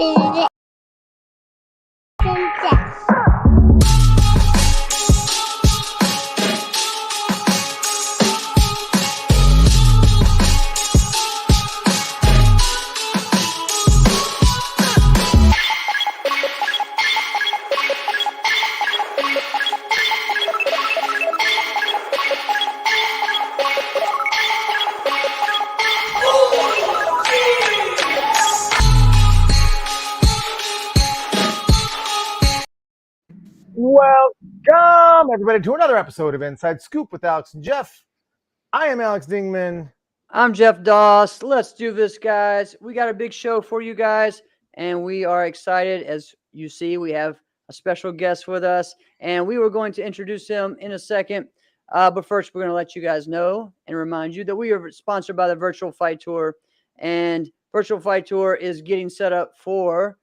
Untitled Chapter. Welcome, everybody, to another episode of Inside Scoop with Alex and Jeff. I am Alex Dingman. I'm Jeff Doss. Let's do this, guys. We got a big show for you guys, and we are excited. As you see, we have a special guest with us, and we were going to introduce him in a second. But first, we're going to let you guys know and remind you that we are sponsored by the Virtual Fight Tour, and Virtual Fight Tour is getting set up for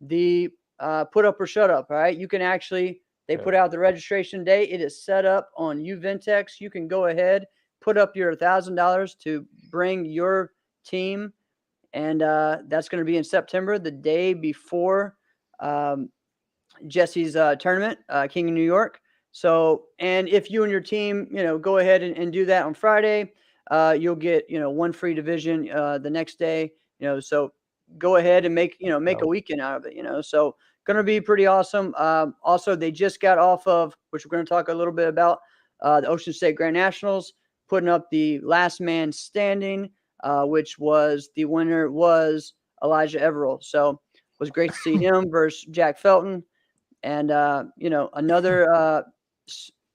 the Put Up or Shut Up. All right, you can actually, they put out the registration date. It is set up on Uventex. You can go ahead, put up your $1,000 to bring your team, and that's going to be in September, the day before Jesse's tournament, King of New York. So, and if you and your team, go ahead and do that on Friday, you'll get, one free division the next day, so go ahead and make a weekend out of it, so going to be pretty awesome. Also, they just got off of, which we're going to talk a little bit about, the Ocean State Grand Nationals, putting up the last man standing, which was the winner was Elijah Everell. So it was great to see him versus Jack Felton. And,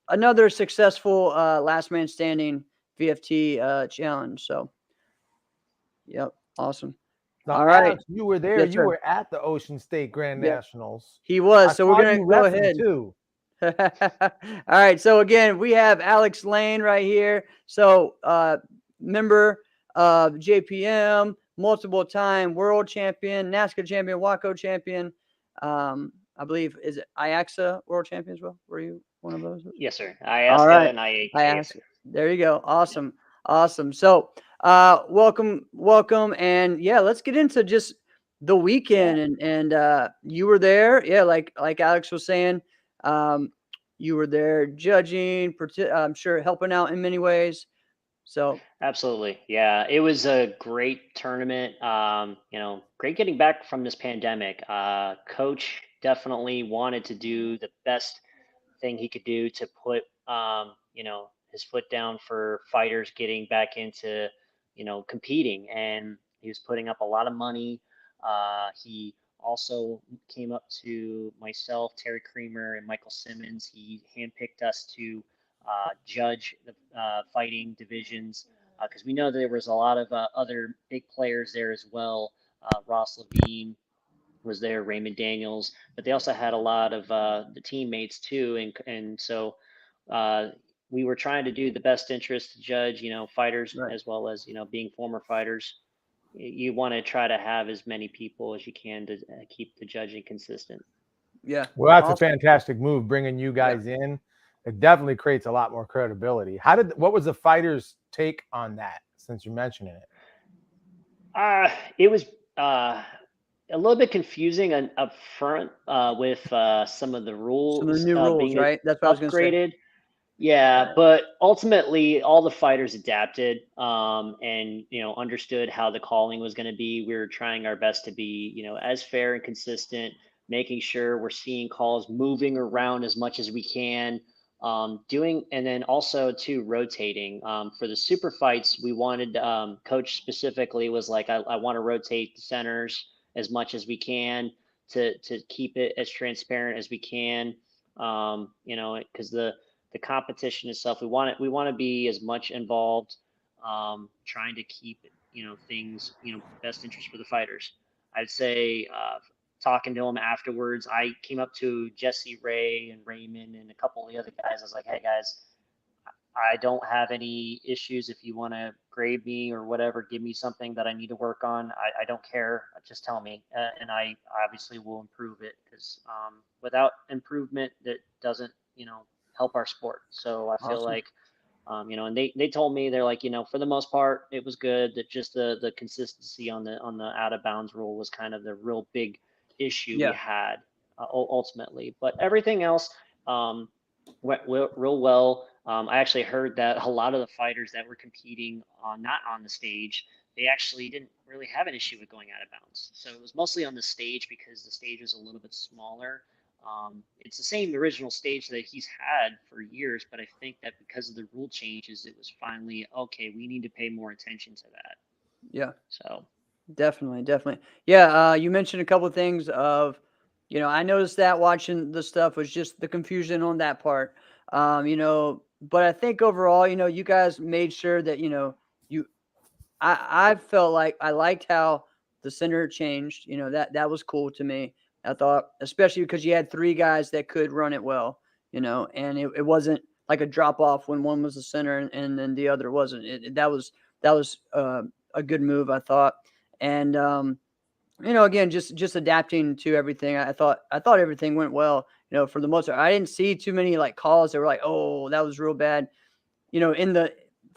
another successful last man standing VFT challenge. So, yep, awesome. Now, All right. Alex, you were there. Yes, you sir. were at the Ocean State Grand Nationals. He was. I So we're saw going you to go reffing ahead. too. All right. So again, we have Alex Lane right here. So member of JPM, multiple time world champion, NASCAR champion, WACO champion. I believe, is it IAXA world champion as well? Were you one of those? Yes, sir. IASCA and IAXA. There you go. Awesome. So welcome. And yeah, let's get into just the weekend. And you were there. Yeah, like Alex was saying, you were there judging, I'm sure helping out in many ways. So Absolutely. Yeah, it was a great tournament. Great getting back from this pandemic. Coach definitely wanted to do the best thing he could do to put, his foot down for fighters getting back into, competing. And he was putting up a lot of money. He also came up to myself, Terry Creamer, and Michael Simmons. He handpicked us to judge the fighting divisions because we know there was a lot of other big players there as well. Ross Levine was there, Raymond Daniels, but they also had a lot of the teammates too, and so we were trying to do the best interest to judge, fighters Right. as well as being former fighters. You want to try to have as many people as you can to keep the judging consistent. Yeah. Well, that's a fantastic move, bringing you guys in. It definitely creates a lot more credibility. What was the fighters' take on that, since you're mentioning it? It was a little bit confusing up front with some of the rules. Some of the new rules, being right? That's what I was going to say. upgraded. Yeah, but ultimately all the fighters adapted and understood how the calling was going to be. We were trying our best to be as fair and consistent, making sure we're seeing calls moving around as much as we can, and then also to rotating for the super fights. We wanted coach specifically was like, I want to rotate the centers as much as we can to keep it as transparent as we can, because the competition itself, we want to be as much involved, trying to keep things best interest for the fighters. I'd say talking to them afterwards, I came up to Jesse, Ray, and Raymond and a couple of the other guys. I was like, hey guys, I don't have any issues. If you want to grade me or whatever, give me something that I need to work on. I don't care. Just tell me, and I obviously will improve it, because without improvement, that doesn't help our sport. So I feel like And they told me, they're like, for the most part, it was good. That just the consistency on the out of bounds rule was kind of the real big issue we had ultimately. But everything else went real well. I actually heard that a lot of the fighters that were competing not on the stage, they actually didn't really have an issue with going out of bounds. So it was mostly on the stage because the stage was a little bit smaller. It's the same original stage that he's had for years, but I think that because of the rule changes, it was finally, okay, we need to pay more attention to that. Yeah. So definitely. Yeah. You mentioned a couple of things of, I noticed that watching the stuff was just the confusion on that part. But I think overall, you guys made sure that, I felt like I liked how the center changed. That was cool to me. I thought, especially because you had 3 guys that could run it well, and it wasn't like a drop off when one was the center and then the other wasn't. That was a good move, I thought. And again, just adapting to everything. I thought everything went well. For the most part, I didn't see too many like calls that were like, "Oh, that was real bad."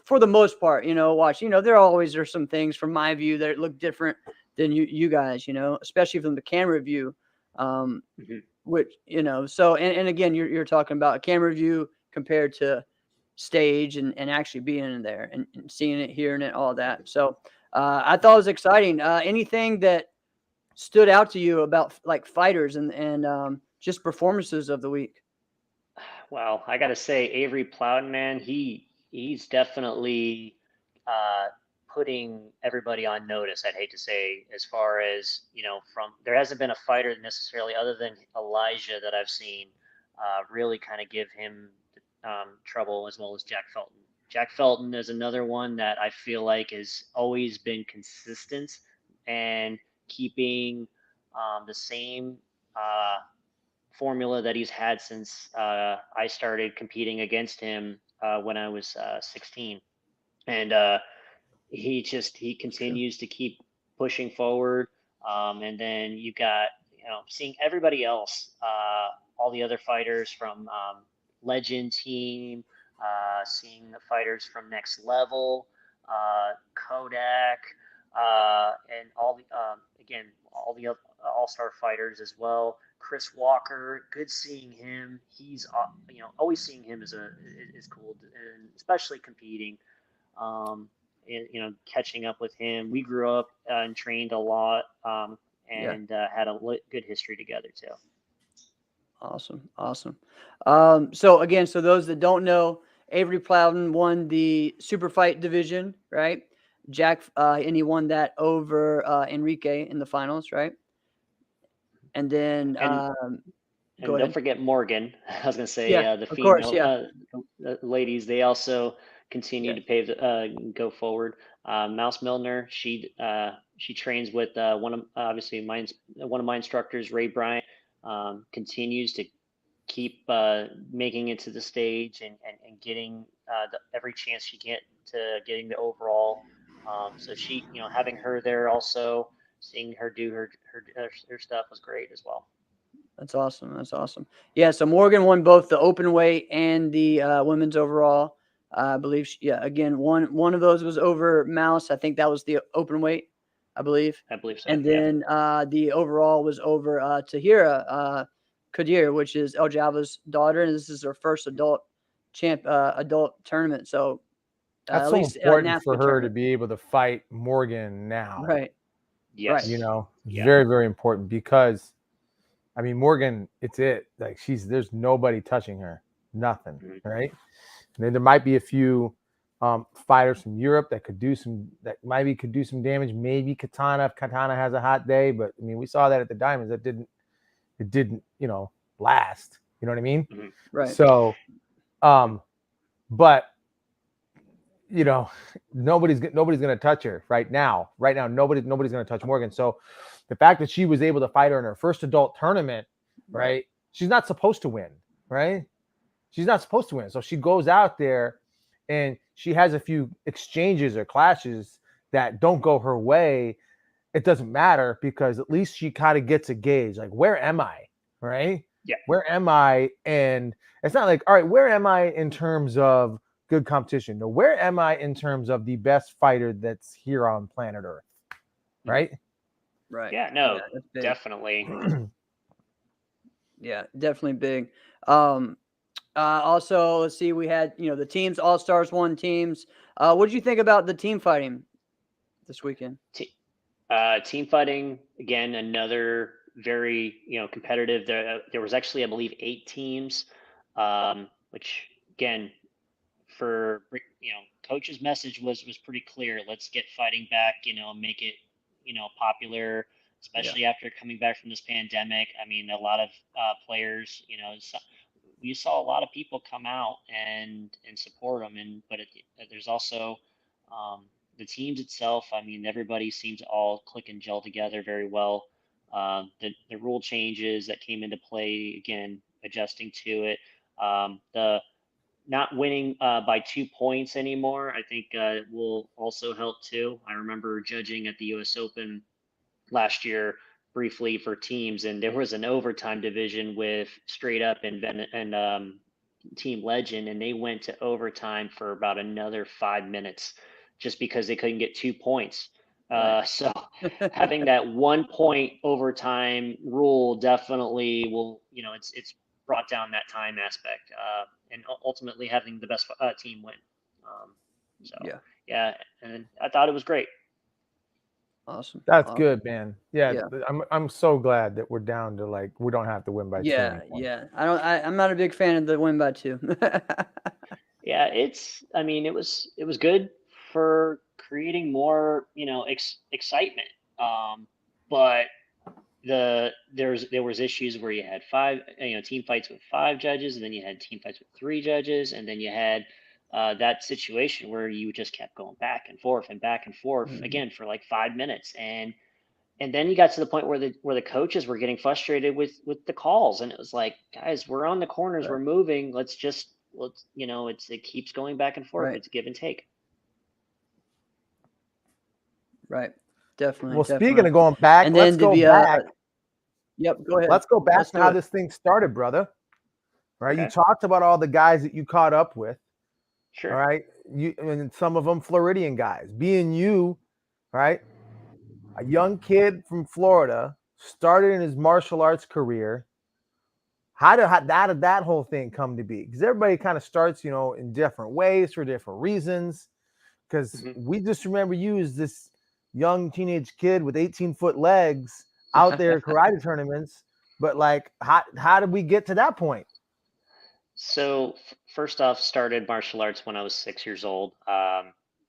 For the most part, watch. There always are some things from my view that look different than you guys. Especially from the camera view. Which so and again, you're talking about a camera view compared to stage and actually being in there and seeing it, hearing it, all that. So I thought it was exciting. Anything that stood out to you about like fighters and just performances of the week? Well, I got to say, Avery Plowden, man, he's definitely putting everybody on notice. I'd hate to say, as far as from there hasn't been a fighter necessarily other than Elijah that I've seen really kind of give him trouble, as well as Jack Felton. Jack Felton is another one that I feel like has always been consistent and keeping the same formula that he's had since I started competing against him when I was 16. And he continues to keep pushing forward. And then you got, seeing everybody else, all the other fighters from Legend Team, seeing the fighters from Next Level, Kodak, and all the, again, all the all-star fighters as well. Chris Walker, good seeing him. He's always seeing him is cool, and especially competing. Catching up with him. We grew up and trained a lot, and had a good history together too. Awesome. So again, so those that don't know, Avery Plowden won the super fight division, right? Jack, and he won that over Enrique in the finals, right? And then and don't forget Morgan. I was going to say the of female course, the ladies. They also continue to pave go forward. Mouse Milner, she trains with one of my instructors, Ray Bryant. Continues to keep making it to the stage and getting every chance she get to getting the overall. So she, having her there also, seeing her do her stuff was great as well. That's awesome. Yeah, so Morgan won both the open weight and the women's overall. I believe, again, one of those was over Mouse. I think that was the open weight, I believe. I believe so. And then the overall was over Tahira Kadir, which is El Java's daughter, and this is her first adult tournament. So that's so important for her to be able to fight Morgan now. Right. Yes. Very, very important because, I mean, Morgan, like there's nobody touching her, nothing, right? And then there might be a few fighters from Europe that could do some damage. Maybe Katana, if Katana has a hot day, but I mean, we saw that at the Diamonds. It didn't, last. You know what I mean? Right. So, but nobody's going to touch her right now. Right now, nobody's going to touch Morgan. So, the fact that she was able to fight her in her first adult tournament, right? She's not supposed to win, right? She's not supposed to win. So she goes out there and she has a few exchanges or clashes that don't go her way. It doesn't matter because at least she kind of gets a gauge. Like, where am I? Right? Yeah. Where am I? And it's not like, all right, where am I in terms of good competition. Now, where am I in terms of the best fighter that's here on planet Earth? Right? Right. Yeah, no, that's big. definitely. Yeah, definitely big. Also, let's see, we had, the teams, All-Stars 1 teams. What did you think about the team fighting this weekend? Team fighting, again, another very, competitive. There was actually, I believe, 8 teams, which again, for coach's message was pretty clear. Let's get fighting back, make it, popular, especially after coming back from this pandemic. I mean, a lot of players, we saw a lot of people come out and support them, but there's also the teams itself. I mean, everybody seems to all click and gel together very well. The rule changes that came into play, again, adjusting to it. The not winning by 2 points anymore, I think will also help too. I remember judging at the U.S. Open last year briefly for teams, and there was an overtime division with Straight Up and Team Legend, and they went to overtime for about another 5 minutes just because they couldn't get 2 points. Right. So having that 1 point overtime rule definitely will, it's brought down that time aspect, and ultimately having the best team win. So yeah, and I thought it was great. Awesome. That's Awesome. good, man. Yeah, Yeah. I'm so glad that we're down to like we don't have to win by 2 Yeah, anymore. yeah. I'm not a big fan of the win by 2. Yeah, I mean, it was good for creating more, excitement. But there was issues where you had five, team fights with 5 judges, and then you had team fights with 3 judges, and then you had that situation where you just kept going back and forth and back and forth again for like 5 minutes, and then you got to the point where the coaches were getting frustrated with the calls, and it was like, guys, we're on the corners, we're moving, let's it keeps going back and forth. Right. It's give and take. Right. Definitely. Well, speaking definitely. of going back, And let's then to go be back. Yep, go ahead. Let's go back Let's to do how it. this thing started, brother. Right? You Okay. talked about all the guys that you caught up with. Sure. All right. And some of them Floridian guys. Being you, right? A young kid from Florida, started in his martial arts career. How did that whole thing come to be? Because everybody kind of starts, in different ways for different reasons. Because we just remember you as this young teenage kid with 18-foot legs out there at karate tournaments. But like, how did we get to that point? So first off, started martial arts when I was 6 years old. My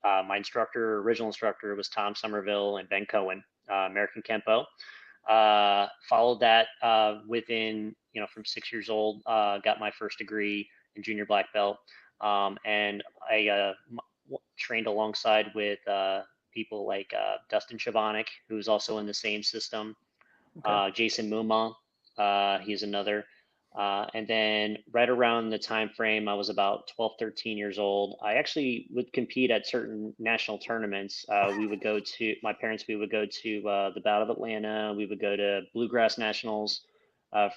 original instructor was Tom Somerville and Ben Cohen, American Kempo. Followed that within, from 6 years old, got my first degree in junior black belt. And I trained alongside with people like Dustin Chavanik, who's also in the same system. Okay. Jason Muma, he's another. And then right around the time frame, I was about 12, 13 years old. I actually would compete at certain national tournaments. We would go to, my parents, we would go to the Battle of Atlanta. We would go to Bluegrass Nationals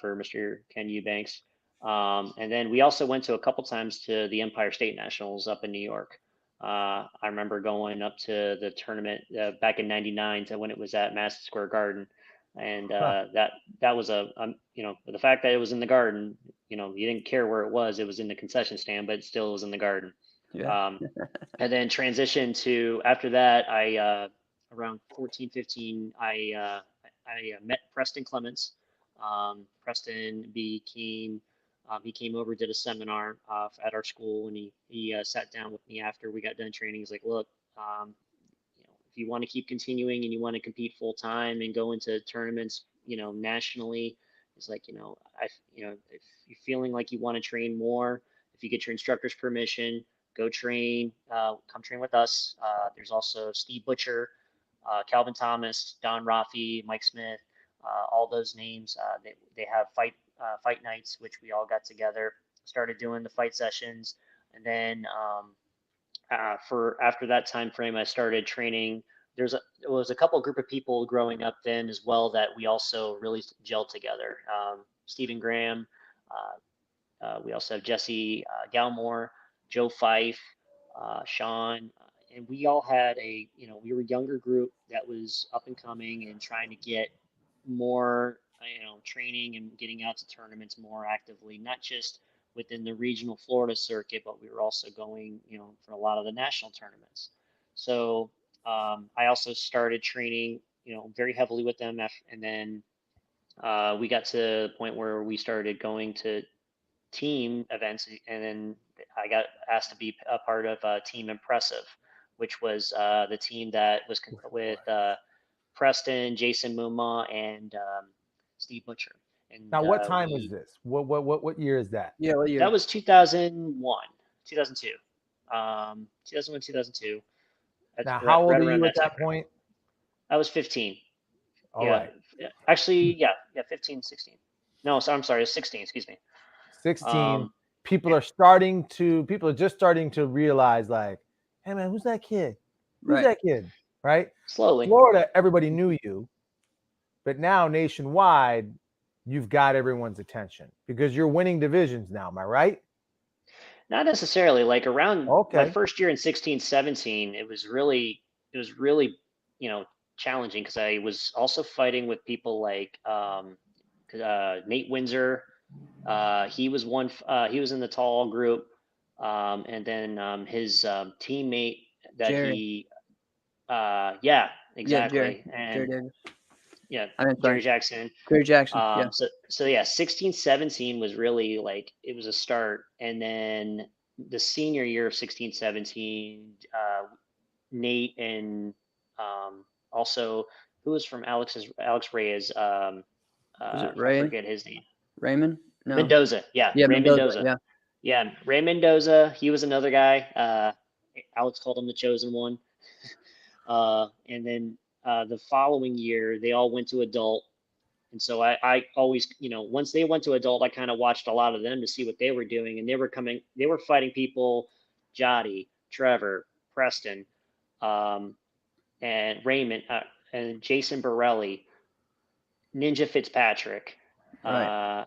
for Mr. Ken Eubanks. And then we also went to a couple times to the Empire State Nationals up in New York. I remember going up to the tournament back in '99 to when it was at Madison Square Garden, and that was the fact that it was in the Garden, you didn't care where it was in the concession stand, but it still was in the Garden. Yeah. And then transition to after that, I around 14, 15, I met Preston Clements. Preston he came over, did a seminar at our school, and he sat down with me after we got done training. He's like, look, if you want to keep continuing and you want to compete full time and go into tournaments, nationally, it's like, if you're feeling like you want to train more, if you get your instructor's permission, go train, come train with us. There's also Steve Butcher, Calvin Thomas, Don Rafi, Mike Smith, all those names. They have fight nights, which we all got together, started doing the fight sessions. And then for after that time frame, I started training. There was a couple group of people growing up then as well that we also really gelled together. Stephen Graham. We also have Jesse Galmore. Joe Fife, Sean, and we all had we were a younger group that was up and coming and trying to get more, training and getting out to tournaments more actively, not just within the regional Florida circuit, but we were also going, for a lot of the national tournaments. So I also started training, very heavily with them, and then we got to the point where we started going to team events, and then I got asked to be a part of Team Impressive, which was the team that was with Preston, Jason Muma, and Steve Butcher. And Now, what time is this? What year is that? Yeah, what year? that was 2001, 2002, 2001, 2002. Now, how old right are around you at that time. point? I was 15. All yeah, right. Actually, yeah, 15, 16. No, so I'm sorry, 16. Excuse me. 16. People are just starting to realize, like, hey man, who's that kid? Who's Right. that kid? Right? Slowly. Florida, everybody knew you, but now nationwide, you've got everyone's attention because you're winning divisions now. Am I right? Not necessarily. Like around my Okay. first year in 16, 17, it was really, challenging because I was also fighting with people like Nate Windsor. He was he was in the tall group, and then his teammate that Jerry. yeah, Yeah, exactly, Jerry and Davis. yeah, I'm Jerry sorry. Jackson. Jerry Jackson. Yeah. So yeah, 16, 17 was really like it was a start, and then the senior year of 16, 17, Nate and also who was from Alex Reyes. Was it I Ray? forget his name. Raymond? No. Mendoza. Yeah, Yeah, Ray Mendoza. Yeah. Yeah, Ray Mendoza. He was another guy. Alex called him the chosen one. And then the following year, they all went to adult. And so I always, once they went to adult, I kind of watched a lot of them to see what they were doing. And they were fighting people, Jotty, Trevor, Preston, and Raymond, and Jason Borelli, Ninja Fitzpatrick, Right.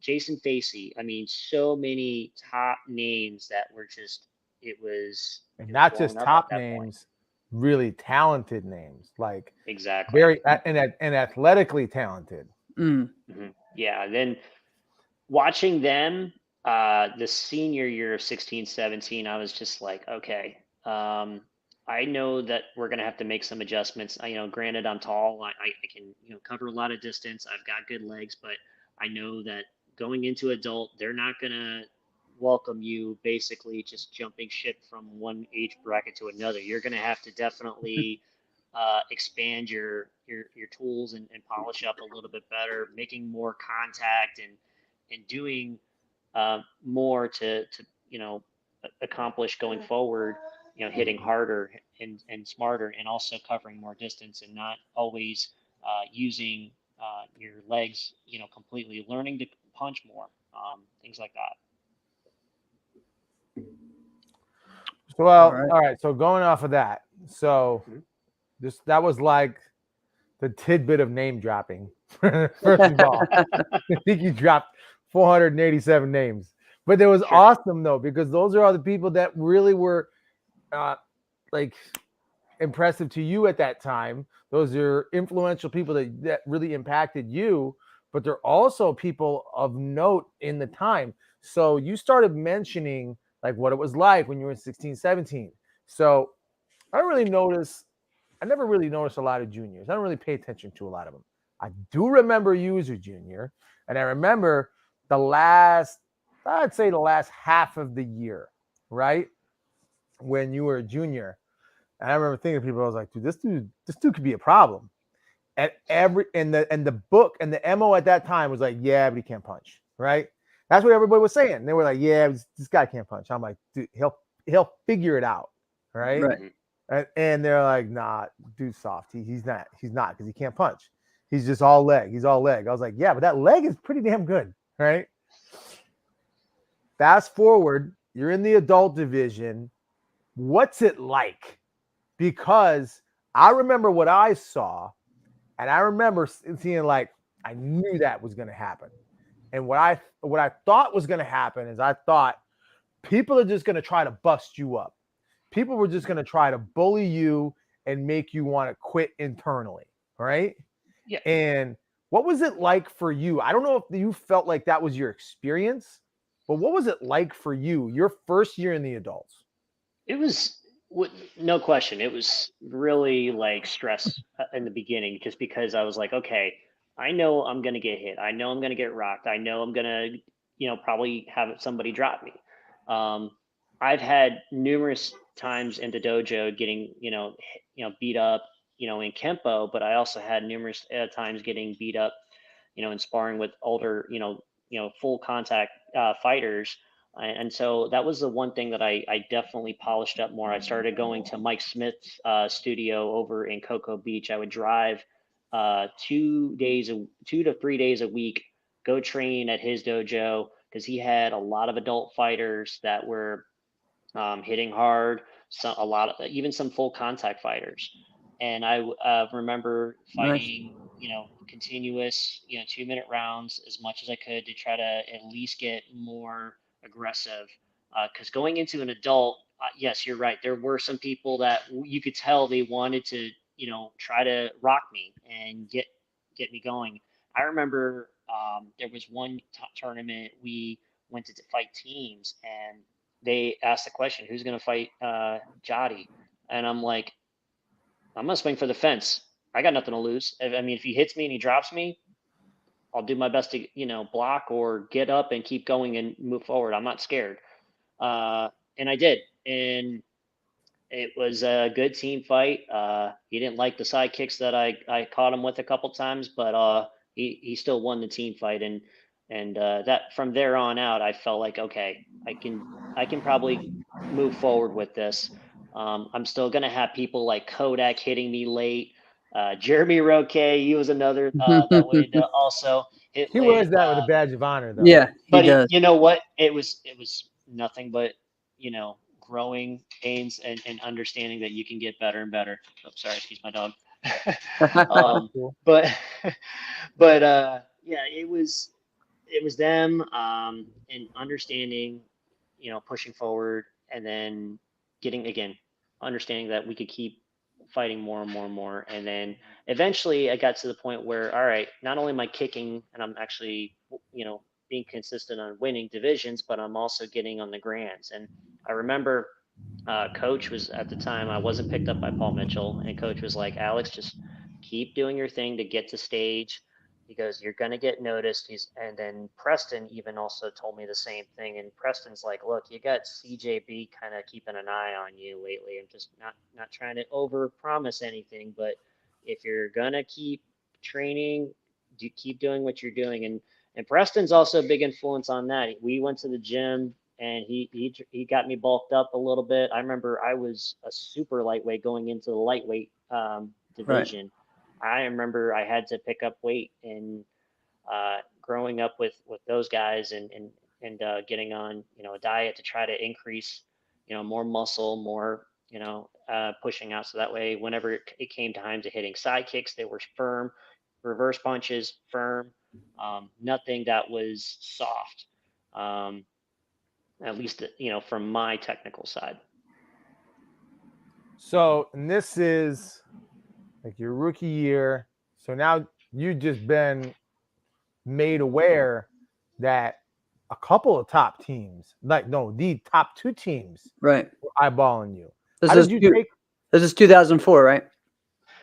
Jason Facey. I mean, so many top names that were just, it was Not blowing just up at top that point. names, really talented names, like Exactly. very and athletically talented. Yeah. Then watching them, the senior year of 16, 17, I was just like, okay, I know that we're going to have to make some adjustments. Granted, I'm tall. I can, cover a lot of distance. I've got good legs, but I know that going into adult, they're not going to welcome you basically just jumping ship from one age bracket to another. You're going to have to definitely expand your tools and polish up a little bit better, making more contact and doing more to accomplish going forward. Hitting harder and smarter, and also covering more distance, and not always using your legs, completely. Learning to punch more, things like that. Well, all right. So going off of that, so that was like the tidbit of name dropping. First of all, I think you dropped 487 names, but it was awesome though, because those are all the people that really were like impressive to you at that time. Those are influential people that really impacted you, but they're also people of note in the time. So you started mentioning like what it was like when you were in 16, 17. So I never really noticed a lot of juniors. I don't really pay attention to a lot of them. I do remember you as a junior, and I remember I'd say the last half of the year, right? When you were a junior. And I remember thinking to people, I was like, dude, this dude could be a problem. And the book and the MO at that time was like, yeah, but he can't punch, right? That's what everybody was saying. They were like, yeah, this guy can't punch. I'm like, dude, he'll figure it out, right? And they're like, nah, dude's soft. He's not because he can't punch. He's just all leg. He's all leg. I was like, yeah, but that leg is pretty damn good, right? Fast forward, you're in the adult division. What's it like? Because I remember what I saw, and I remember seeing like I knew that was going to happen. And what I thought was going to happen is I thought people are just going to try to bust you up. People were just going to try to bully you and make you want to quit internally, right? Yeah. And what was it like for you? I don't know if you felt like that was your experience, but what was it like for you, your first year in the adults? It was no question. It was really like stress in the beginning, just because I was like, okay, I know I'm gonna get hit. I know I'm gonna get rocked. I know I'm gonna, probably have somebody drop me. Um, I've had numerous times in the dojo getting, beat up, in kempo, but I also had numerous times getting beat up, in sparring with older, full contact fighters. And so that was the one thing that I definitely polished up more. I started going to Mike Smith's studio over in Cocoa Beach. I would drive 2 to 3 days a week, go train at his dojo, because he had a lot of adult fighters that were hitting hard, a lot of even some full contact fighters. And I remember Nice. fighting, continuous, 2-minute rounds as much as I could to try to at least get more aggressive. Because going into an adult, yes, you're right. There were some people that you could tell they wanted to, try to rock me and get me going. I remember there was one tournament we went to fight teams, and they asked the question, "Who's going to fight Jotty?" And I'm like, "I'm gonna swing for the fence. I got nothing to lose. I mean, if he hits me and he drops me, I'll do my best to block or get up and keep going and move forward. I'm not scared." And I did, and it was a good team fight. He didn't like the side kicks that I caught him with a couple times, but he still won the team fight, and that from there on out, I felt like, okay, I can probably move forward with this. I'm still gonna have people like Kodak hitting me late. Jeremy Roque, he was another that would also hit He late. wears that with a badge of honor, though. Yeah, he But does. you know what? It was nothing but growing pains and understanding that you can get better and better. Oh, sorry, excuse my dog. Oh, that's um, cool. but but yeah, it was them, and understanding, pushing forward, and then getting again understanding that we could keep fighting more and more and more, and then eventually I got to the point where, all right, not only am I kicking and I'm actually being consistent on winning divisions, but I'm also getting on the grands. And I remember coach was at the time, I wasn't picked up by Paul Mitchell, and coach was like, Alex, just keep doing your thing to get to stage. He goes, you're gonna get noticed. And then Preston even also told me the same thing. And Preston's like, look, you got CJB kind of keeping an eye on you lately. I'm just not trying to over promise anything, but if you're gonna keep training, keep doing what you're doing. And Preston's also a big influence on that. We went to the gym, and he got me bulked up a little bit. I remember I was a super lightweight going into the lightweight Right. division. I remember I had to pick up weight, and growing up with those guys, and getting on a diet to try to increase more muscle, more pushing out, so that way whenever it came time to hitting side kicks, they were firm, reverse punches firm, nothing that was soft. Um, at least from my technical side. So, and this is like your rookie year. So now you've just been made aware that a couple of top teams, like no, the top two teams Right. were eyeballing you. This How is did you two- take? this is 2004, right?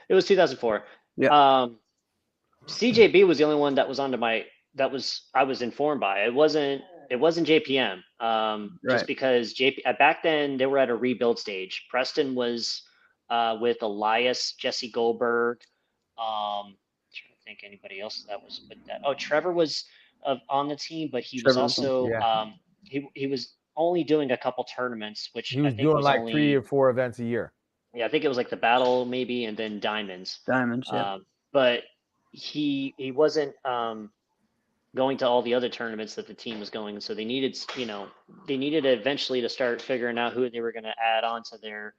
It was 2004. Yeah. CJB was the only one that was under my I was informed by. It wasn't JPM. Just Right. because JP back then they were at a rebuild stage. Preston was with Elias, Jesse Goldberg. Trying to think anybody else that was with that. Oh, Trevor was on the team, but he was Trevor was on. also Yeah, he was only doing a couple tournaments, which he I was think doing was like 3 or only, 4 events a year. yeah, I think it was like the battle maybe, and then diamonds. Diamonds. Yeah. But he wasn't going to all the other tournaments that the team was going, so they needed eventually to start figuring out who they were going to add on to their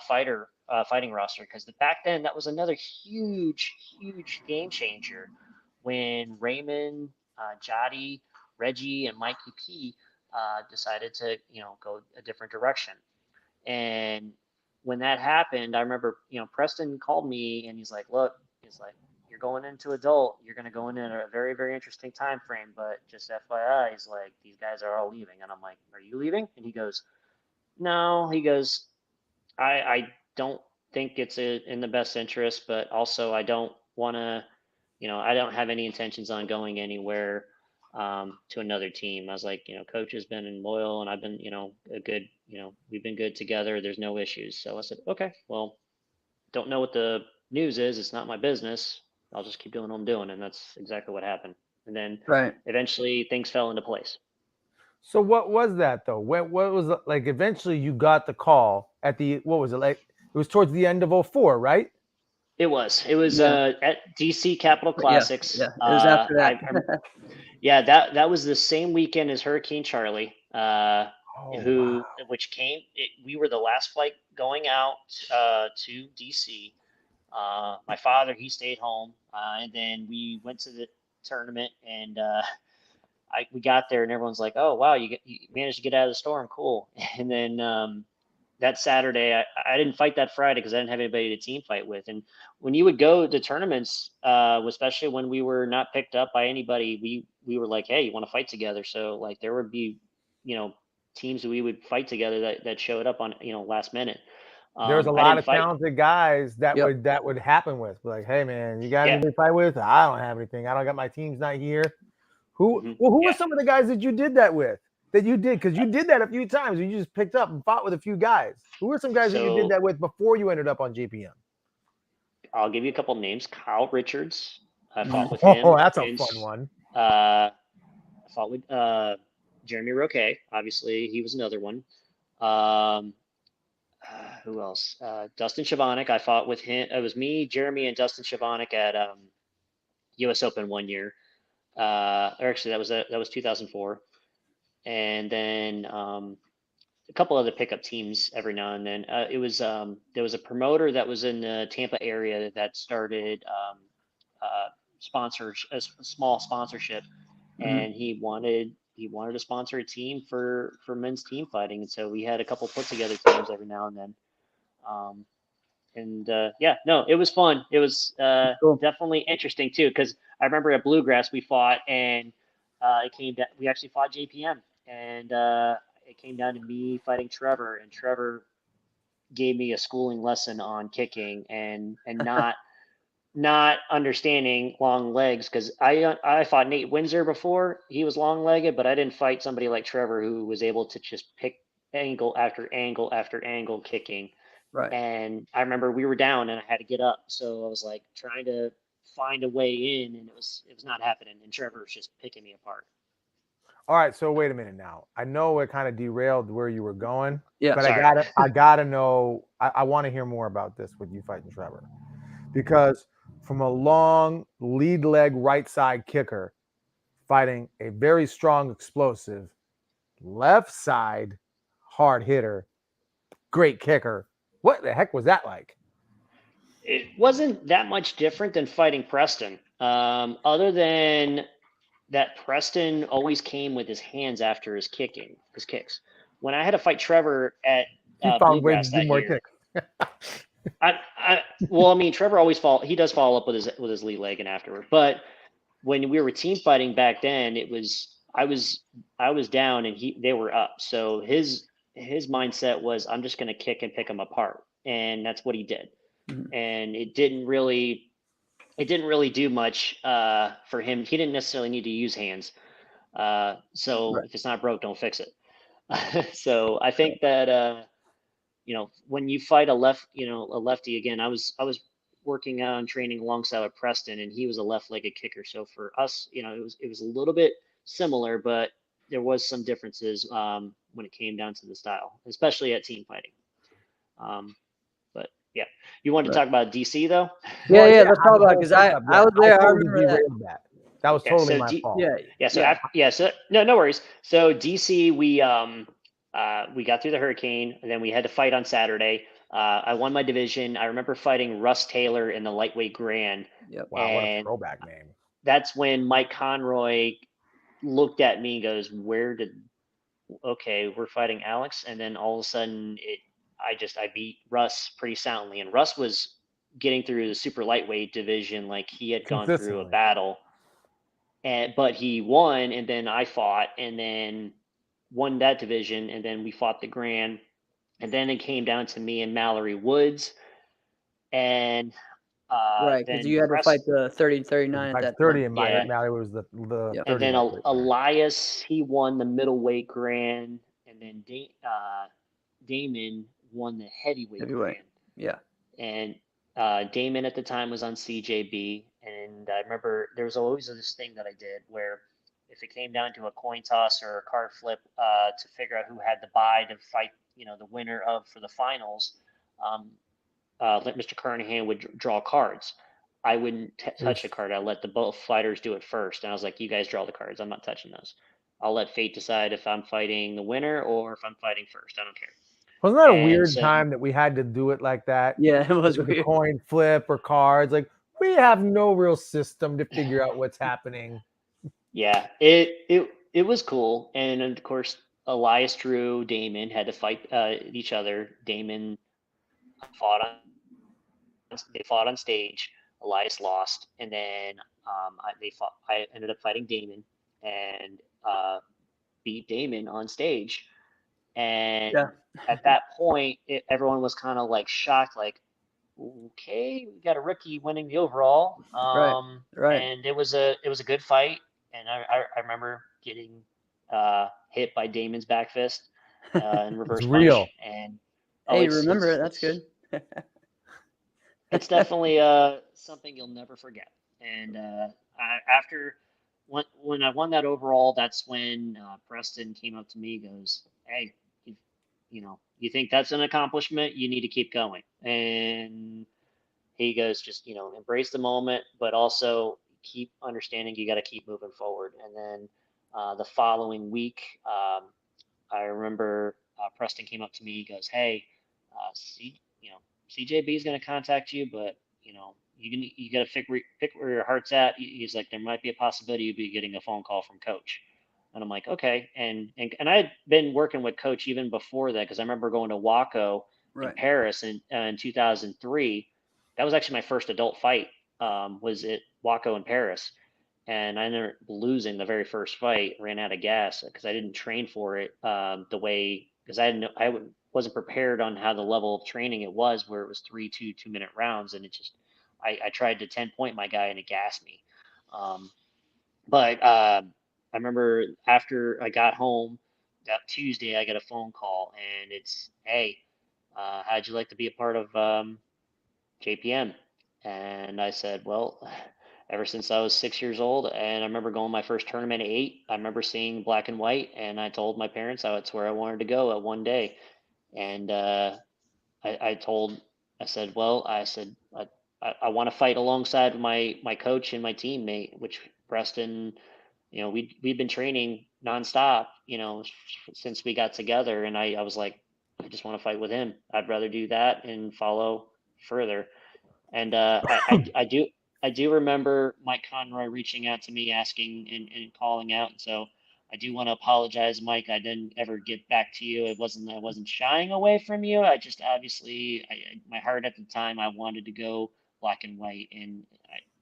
fighting roster, because back then that was another huge game changer when Raymond, Jotty, Reggie, and Mikey P decided to, go a different direction. And when that happened, I remember, Preston called me and he's like, look, he's like, you're going into adult, you're going to go into a very, very interesting time frame, but just FYI, he's like, these guys are all leaving. And I'm like, are you leaving? And he goes, no, he goes, I don't think it's in the best interest, but also I don't want to, I don't have any intentions on going anywhere to another team. I was like, coach has been loyal and I've been, a good, we've been good together. There's no issues. So I said, okay, well, don't know what the news is. It's not my business. I'll just keep doing what I'm doing. And that's exactly what happened. And then Right. eventually things fell into place. So what was that though? What was like? Eventually, you got the call at the what was it like? It was towards the end of '04, right? It was Yeah. at DC Capital Yeah. Classics. Yeah. It was after that. Yeah, that was the same weekend as Hurricane Charlie, Oh wow! which came. We were the last flight going out to DC. My father, he stayed home, and then we went to the tournament, and we got there, and everyone's like, "Oh wow, you managed to get out of the storm, cool." And then that Saturday, I didn't fight that Friday because I didn't have anybody to team fight with. And when you would go to tournaments, especially when we were not picked up by anybody, we were like, hey, you want to fight together? So like there would be, teams that we would fight together that showed up on, last minute. There's a I lot didn't of fight. talented guys that Yep. would happen with. Like, hey man, you got Yeah. anything to fight with? I don't have anything. I don't got my team's not here. Who Mhm. who were Yeah. some of the guys that you did that with? That you did because you did that a few times. You just picked up and fought with a few guys. Who were some guys that you did So that with before you ended up on JPM? I'll give you a couple names. Kyle Richards. I fought with Oh, him. that's a And fun one. I fought with Jeremy Roque. Obviously, he was another one. Um, who else? Dustin Chavanik. I fought with him. It was me, Jeremy, and Dustin Chavanik at U.S. Open one year. Or actually, that was 2004. And then a couple other pickup teams every now and then. It was there was a promoter that was in the Tampa area that started sponsors a small sponsorship, and he wanted to sponsor a team for men's team fighting, and so we had a couple put together teams every now and then. Um, and yeah, no, it was fun. It was Cool. definitely interesting too, because I remember at Bluegrass we fought, and it came down. We actually fought JPM, and it came down to me fighting Trevor, and Trevor gave me a schooling lesson on kicking and not understanding long legs, because I fought Nate Windsor before. He was long legged, but I didn't fight somebody like Trevor who was able to just pick angle after angle after angle kicking. Right. And I remember we were down and I had to get up, so I was like trying to find a way in, and it was not happening. And Trevor was just picking me apart. All right, so wait a minute now. I know it kind of derailed where you were going, Yeah. but Sorry. I gotta know. I want to hear more about this with you fighting Trevor, because from a long lead leg right side kicker fighting a very strong explosive left side hard hitter, great kicker. What the heck was that like? It wasn't that much different than fighting Preston, other than that Preston always came with his hands after his kicks. When I had to fight Trevor at He found ways Bluegrass to do that more year, kicks. well, I mean, Trevor always he does follow up with his lead leg and afterward. But when we were team fighting back then, I was down and they were up. So his mindset was, I'm just going to kick and pick them apart, and that's what he did. Mhm. And it didn't really do much for him. He didn't necessarily need to use hands. So Right. if it's not broke, don't fix it. So I think that when you fight a lefty again, I was working on training alongside with Preston, and he was a left-legged kicker. So for us, it was a little bit similar, but there was some differences when it came down to the style, especially at team fighting. But yeah, you wanted to Right. talk about DC though? Yeah. Well, Yeah. Let's talk about it because I I was there. I totally remember that. derailed that. That was Yeah, totally so my fault. Yeah. Yeah. So Yeah. so no worries. So DC, we got through the hurricane, and then we had to fight on Saturday. I won my division. I remember fighting Russ Taylor in the lightweight grand, Yep. Wow, what a and throwback name. that's when Mike Conroy looked at me and goes, "Where did okay, we're fighting Alex, and then all of a sudden I beat Russ pretty soundly, and Russ was getting through the super lightweight division like he had gone through a Consistently. battle, but he won, and then I fought, and then won that division, and then we fought the Grand, and then it came down to me and Mallory Woods, and Right, because then you had to fight Press, the 30-39 at Five that thirty, time. and yeah, Mallory was the Yep. and 30 then lightweight. Elias, he won the middleweight Grand, and then Damon won the heavyweight Heavyweight. Grand. Yeah. And Damon at the time was on CJB, and I remember there was always this thing that I did where if it came down to a coin toss or a card flip to figure out who had the bye to fight, the winner of for the finals, let Mr. Carnahan would draw cards. I wouldn't touch a card. I let the both fighters do it first, and I was like, "You guys draw the cards. I'm not touching those. I'll let fate decide if I'm fighting the winner or if I'm fighting first. I don't care." Wasn't that a And weird so, time that we had to do it like that? Yeah, it was With the weird. coin flip or cards. Like, we have no real system to figure out what's happening. yeah, it was cool, and of course, Elias Drew, Damon had to fight each other. Damon fought on they fought on stage. Elias lost, and then they fought. I ended up fighting Damon and beat Damon on stage. And Yeah. at that point, everyone was kind of like shocked, like, okay, we got a rookie winning the overall. Right. Right. And it was a good fight, and I remember getting hit by Damon's back fist and It's reverse punch, real. and oh, Hey, you remember it. That's good. it's definitely something you'll never forget. And after when I won that overall, that's when Preston came up to me, goes, "Hey, you think that's an accomplishment? You need to keep going." And he goes, just embrace the moment, but also keep understanding you got to keep moving forward. And then the following week, I remember Preston came up to me. He goes, "Hey, CJB is going to contact you, but you got to pick where your heart's at." He's like, "There might be a possibility you'd be getting a phone call from Coach." And I'm like, "Okay." And I had been working with Coach even before that, because I remember going to Waco in Right. Paris in 2003. That was actually my first adult fight. Was at Waco in Paris, and I ended up losing the very first fight. Ran out of gas because I didn't train for it the way, because wasn't prepared on how the level of training it was, where it was 2-minute rounds, and it just I tried to 10-point my guy and it gassed me. But I remember after I got home that Tuesday, I got a phone call, and it's, "Hey, how'd you like to be a part of JPM?" And I said, "Well, ever since I was 6 years old, and I remember going my first tournament at 8, I remember seeing black and white, and I told my parents that's where I wanted to go at one day." And I told, I said, "Well, I want to fight alongside my coach and my teammate, which Preston, we've been training nonstop, since we got together." And I was like, "I just want to fight with him. I'd rather do that and follow further." And I do remember Mike Conroy reaching out to me, asking and calling out. And so I do want to apologize, Mike. I didn't ever get back to you. I wasn't shying away from you. I just obviously, my heart at the time, I wanted to go black and white, and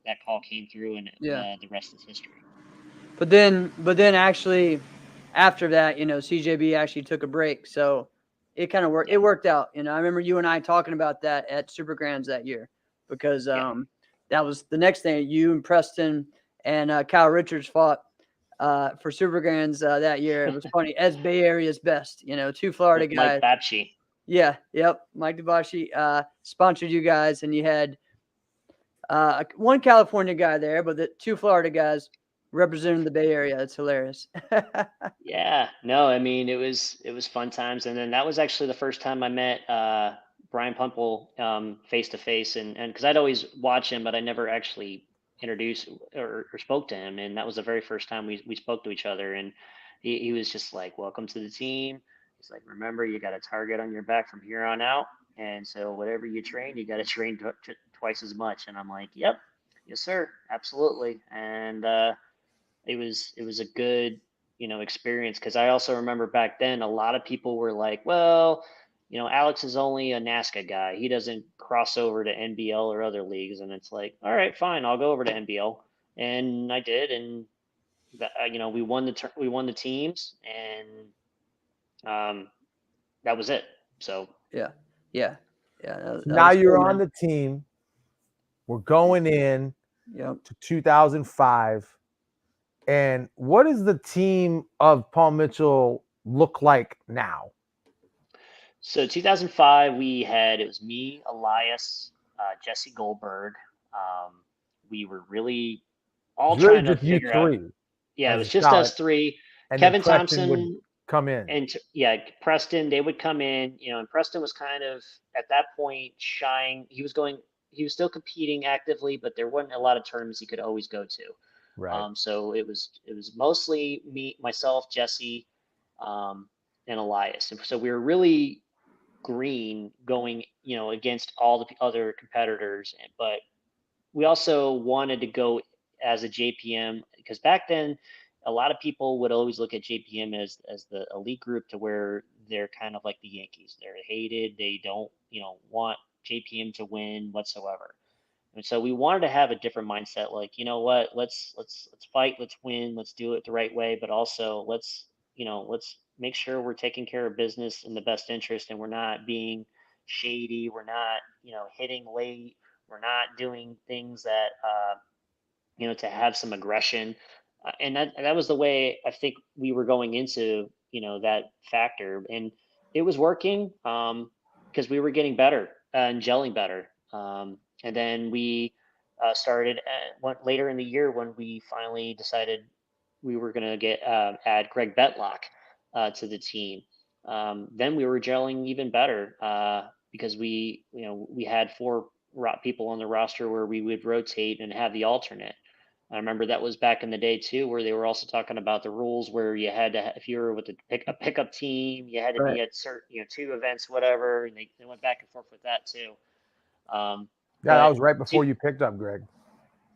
that call came through, and Yeah. the rest is history. But then actually after that, CJB actually took a break. So it kind of worked. Yeah. It worked out. I remember you and I talking about that at Super Grands that year, because that was the next thing. You and Preston and Kyle Richards fought for Super Grands that year. It was funny. As Bay Area's best, two Florida With guys. Mike Babschi. Yeah. Yep. Mike Dabashi sponsored you guys, and you had one California guy there, but the two Florida guys representing the Bay Area. It's hilarious. Yeah, no, I mean it was fun times, and then that was actually the first time I met Brian Pumple face to face, and because I'd always watch him, but I never actually introduced or spoke to him, and that was the very first time we spoke to each other, and he was just like, "Welcome to the team." He's like, "Remember, you got a target on your back from here on out, and so whatever you train, you got to train twice as much." And I'm like, "Yep, yes sir, absolutely," and it was a good experience. Because I also remember back then, a lot of people were like, well, Alex is only a NASCA guy. He doesn't cross over to NBL or other leagues. And it's like, all right, fine, I'll go over to NBL. And I did. And that, we won the teams, and that was it. So Yeah. That Now was you're cool, on man. the team. We're going in Yep. to 2005. And what does the team of Paul Mitchell look like now? So 2005, it was me, Elias, Jesse Goldberg. We were really all It's really trying to just you figure out. three Yeah, it as was a just solid. us three. And then Kevin Preston would Thompson come in. and Preston, they would come in, and Preston was kind of at that point shying. He was still competing actively, but there wasn't a lot of tournaments he could always go to. Right. So it was mostly me, myself, Jesse, and Elias, and so we were really green going, against all the other competitors, but we also wanted to go as a JPM, because back then a lot of people would always look at JPM as the elite group, to where they're kind of like the Yankees. They're hated. They don't, want JPM to win whatsoever. And so we wanted to have a different mindset, like, you know what, let's fight, let's win, let's do it the right way, but also let's make sure we're taking care of business in the best interest, and we're not being shady, we're not, hitting late, we're not doing things that to have some aggression. And that was the way I think we were going into, that factor, and it was working, because we were getting better, and gelling better. And then we started later in the year, when we finally decided we were going to add Greg Betlock to the team. Then we were gelling even better, because we had four people on the roster where we would rotate and have the alternate. I remember that was back in the day too, where they were also talking about the rules where you had to, if you were with a pickup team, you had to Right. be at certain, 2 events, whatever, and they went back and forth with that too. Yeah, that But was right before you picked up Greg.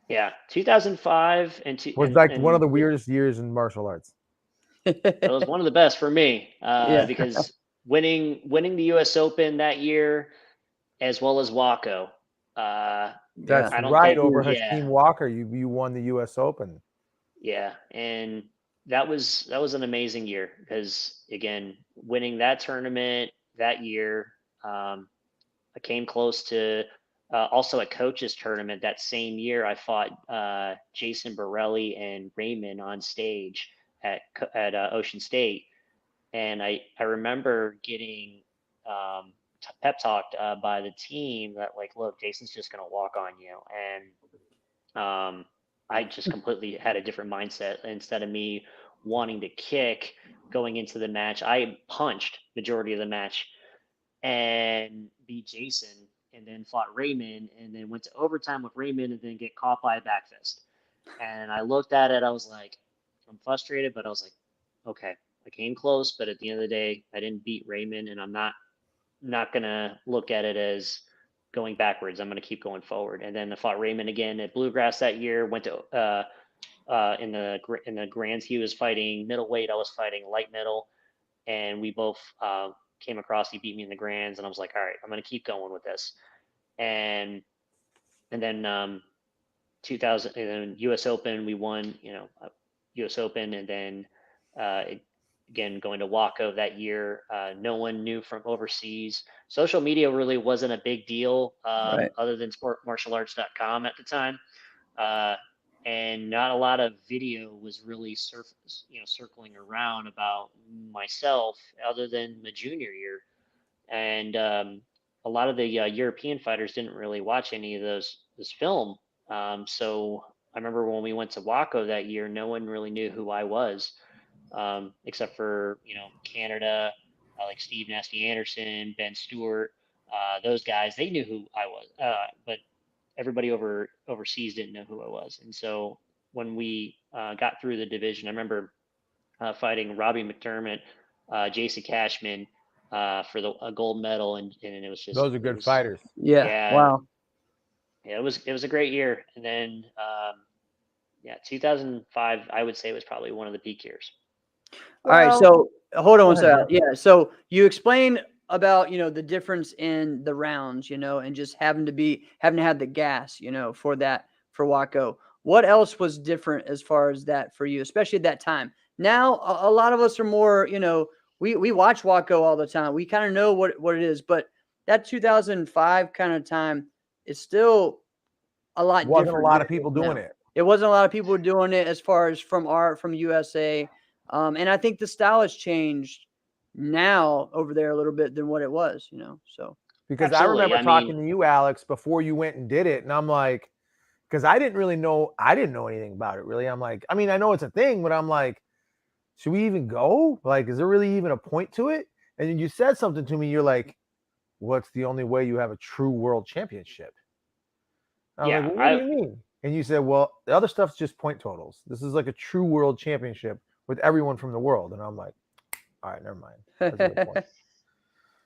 yeah, 2005 Was like one of the and weirdest years in martial arts. it was one of the best for me, Yeah. because winning the U.S. Open that year, as well as Waco. That's Yeah. I don't right. think, Over yeah, Hakeem Walker, you won the U.S. Open. yeah, and that was an amazing year, because again, winning that tournament that year, I came close to also a coaches tournament that same year. I fought Jason Borelli and Raymond on stage at Ocean State, and I remember getting pep talked by the team that, like, look, Jason's just gonna walk on you, and I just completely had a different mindset. Instead of me wanting to kick going into the match, I punched majority of the match and beat Jason, and then fought Raymond, and then went to overtime with Raymond, and then get caught by a back fist. And I looked at it, I was like, I'm frustrated, but I was like, okay, I came close, but at the end of the day, I didn't beat Raymond, and I'm not gonna look at it as going backwards. I'm gonna keep going forward. And then I fought Raymond again at Bluegrass that year. Went to in the grands, he was fighting middleweight, I was fighting light middle, and we both came across. He beat me in the grands, and I was like, all right, I'm gonna keep going with this. And then 2000, and then U.S. Open, we won, U.S. Open, and then uh, again going to Waco that year. No one knew from overseas. Social media really wasn't a big deal, Right. other than sportmartialarts.com at the time, uh, and not a lot of video was really circling around about myself, other than my junior year. And a lot of the European fighters didn't really watch any of this film. So I remember when we went to Waco that year, no one really knew who I was, except for Canada, like Steve Nasty Anderson, Ben Stewart, those guys. They knew who I was, but everybody overseas didn't know who I was. And so when we got through the division, I remember fighting Robbie McDermott, JC Cashman, for the a gold medal, and it was just Those are good fighters. Yeah. yeah, Wow. yeah, it was a great year. And then 2005, I would say, was probably one of the peak years. All right, Well, so hold on go one ahead, second. Yeah, so you explain about the difference in the rounds, and just having to have the gas, for that for Waco. What else was different as far as that for you, especially at that time? Now a lot of us are more, we watch Waco all the time. We kind of know what it is, but that 2005 kind of time is still a lot wasn't a different lot than of it is people doing now. it. It wasn't a lot of people doing it as far as from USA. And I think the style has changed now over there a little bit than what it was, so. Because I Absolutely. remember I mean, talking to you, Alex, before you went and did it, and I'm like, because I didn't know anything about it really. I'm like, I mean, I know it's a thing, but I'm like, should we even go? Like, is there really even a point to it? And then you said something to me. You're like, what's the only way you have a true world championship? I'm like, yeah, well, what do you mean? And you said, well, the other stuff's just point totals. This is like a true world championship with everyone from the world. And I'm like, all right, never mind. That's a good point.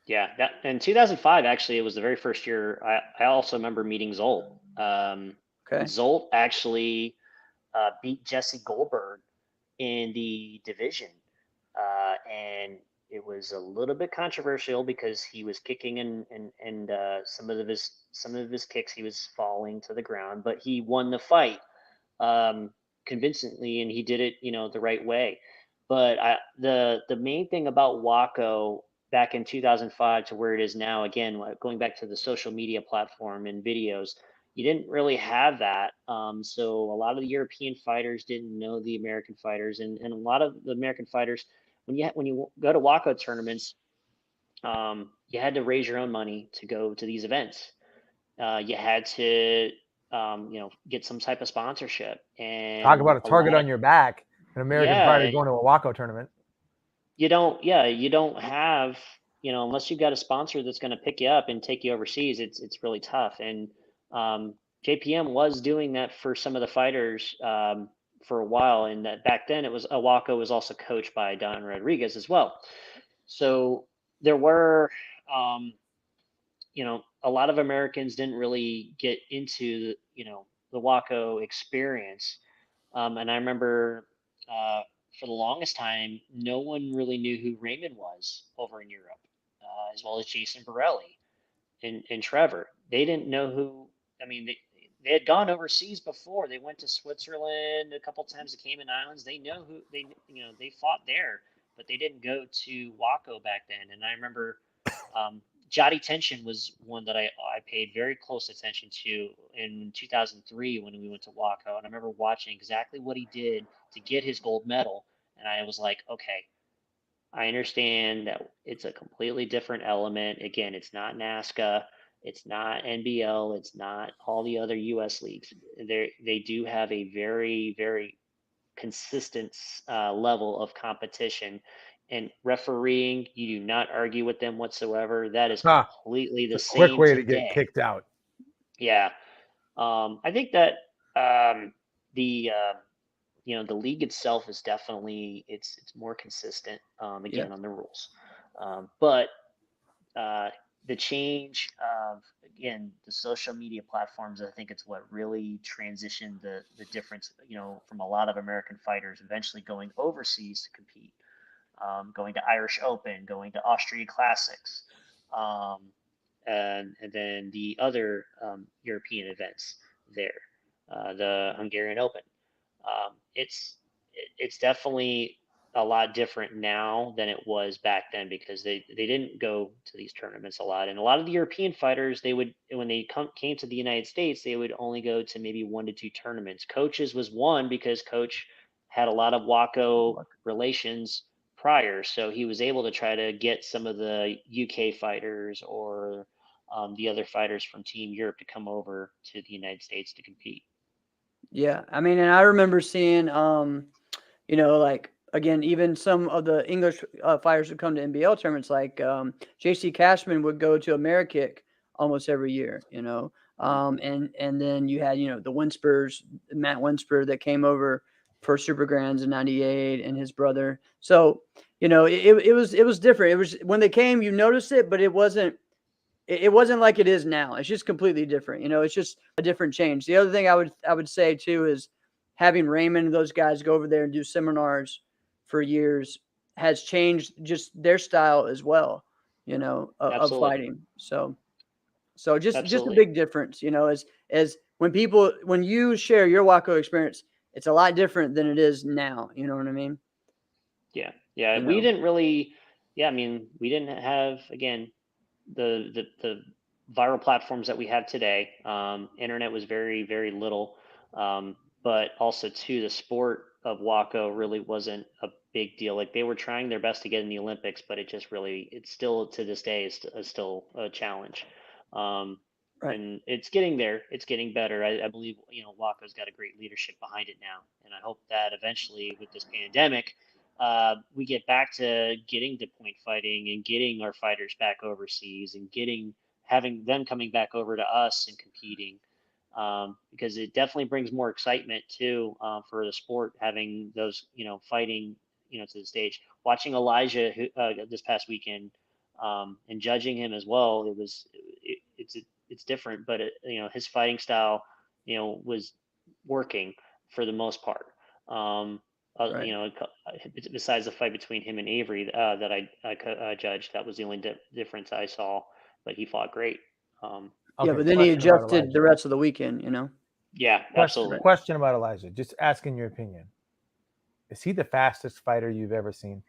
yeah. That in 2005, actually, it was the very first year. I also remember meeting Zolt. Okay. Zolt actually beat Jesse Goldberg in the division, and it was a little bit controversial because he was kicking and some of his kicks he was falling to the ground, but he won the fight um, convincingly, and he did it, the right way. But the main thing about Waco back in 2005 to where it is now, again, going back to the social media platform and videos, you didn't really have that. So a lot of the European fighters didn't know the American fighters, and a lot of the American fighters, when you go to Waco tournaments, you had to raise your own money to go to these events. You had to get some type of sponsorship, Talk and about a a target lot of on your back, an American fighter yeah, going to a Waco tournament. you don't have, unless you've got a sponsor that's going to pick you up and take you overseas, it's really tough. And JPM was doing that for some of the fighters for a while, and that back then it was Waco was also coached by Don Rodriguez as well. So there were um, a lot of Americans didn't really get into the Waco experience. And I remember for the longest time, no one really knew who Raymond was over in Europe, as well as Jason Borelli and Trevor. They didn't know who. I mean, they had gone overseas before. They went to Switzerland a couple times, the Cayman Islands. They know who they fought there, but they didn't go to Waco back then. And I remember Jotty Tension was one that I paid very close attention to in 2003 when we went to Waco. And I remember watching exactly what he did to get his gold medal. And I was like, okay, I understand that it's a completely different element. Again, it's not NASCA, it's not NBL, it's not all the other US leagues. They do have a very, very consistent level of competition. And refereeing, you do not argue with them whatsoever. That is Huh. completely the It's a quick same way to get today. kicked out. Yeah. I think that the the league itself is definitely it's more consistent Yeah. again on the rules, but uh, the change of again the social media platforms, I think it's what really transitioned the difference, from a lot of American fighters eventually going overseas to compete, going to Irish Open, going to Austria Classics, um, and then the other European events there, the Hungarian Open. It's definitely a lot different now than it was back then because they didn't go to these tournaments a lot, and a lot of the European fighters, they would, when they came to the United States, they would only go to maybe 1 to 2 tournaments. Coach's was one because Coach had a lot of Waco relations prior, so he was able to try to get some of the UK fighters or the other fighters from Team Europe to come over to the United States to compete. Yeah, I mean, and I remember seeing, like again, even some of the English fighters would come to NBL tournaments. Like J.C. Cashman would go to Amerikick almost every year, and then you had the Winspurs, Matt Winsper that came over for Super Grands in '98, and his brother. So it was different. It was when they came, you noticed it, but it wasn't like it is now. It's just completely different. It's just a different change. The other thing I would say too is having Raymond and those guys go over there and do seminars for years. has changed just their style as well, of Absolutely. fighting. So just a Absolutely. big difference, as when you share your Waco experience, it's a lot different than it is now. You know what I mean? Yeah. Yeah. You And we know, didn't really, yeah, I mean, we didn't have, again, the viral platforms that we have today. Internet was very, very little. But also too, the sport of Waco really wasn't a big deal. Like they were trying their best to get in the Olympics, but it's still to this day is still a challenge. Um, right? and it's getting there. It's getting better. I believe, Waco's got a great leadership behind it now. And I hope that eventually with this pandemic, we get back to getting to point fighting and getting our fighters back overseas and having them coming back over to us and competing, because it definitely brings more excitement too, for the sport, having those fighting to the stage. Watching Elijah this past weekend, and judging him as well, it's different, but his fighting style was working for the most part. Um, Right. besides the fight between him and Avery, that I judged, that was the only difference I saw. But he fought great. Yeah, Okay, but then he question about adjusted the Elijah. rest of the weekend. Yeah, Question absolutely. Right. question about Elijah. Just asking your opinion. Is he the fastest fighter you've ever seen?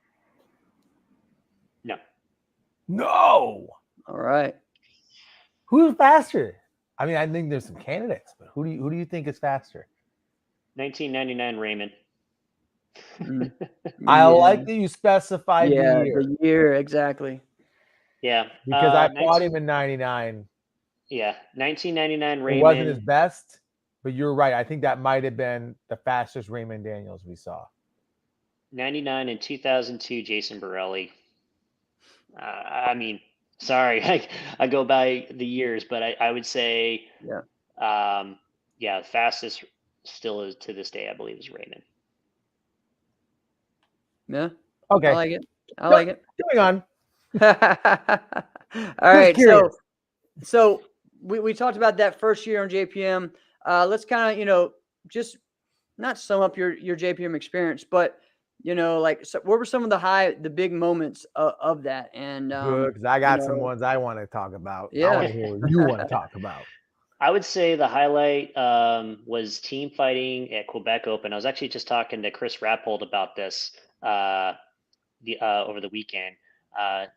No, No. All right. Who's faster? I mean, I think there's some candidates, but who do you think is faster? 1999 Raymond. Mm, I yeah. like that you specified the Yeah. year The year exactly. Yeah, because I fought 19, him in '99. yeah, 1999 It wasn't his Raymond. best, but you're right. I think that might have been the fastest Raymond Daniels we saw. 99 and 2002 Jason Borelli. I mean, sorry, I go by the years, but I would say, Yeah. yeah, fastest still is to this day, I believe, is Raymond. Yeah. I Okay, like it. I like it. going on. All Just right. curious. So we talked about that first year on JPM. Let's kind of, just not sum up your JPM experience, but so what were some of the big moments of that? And Good, because I got some ones I want to talk about. I yeah. want to hear what you want to talk about. I would say the highlight, was team fighting at Quebec Open. I was actually just talking to Chris Rappold about this, over the weekend.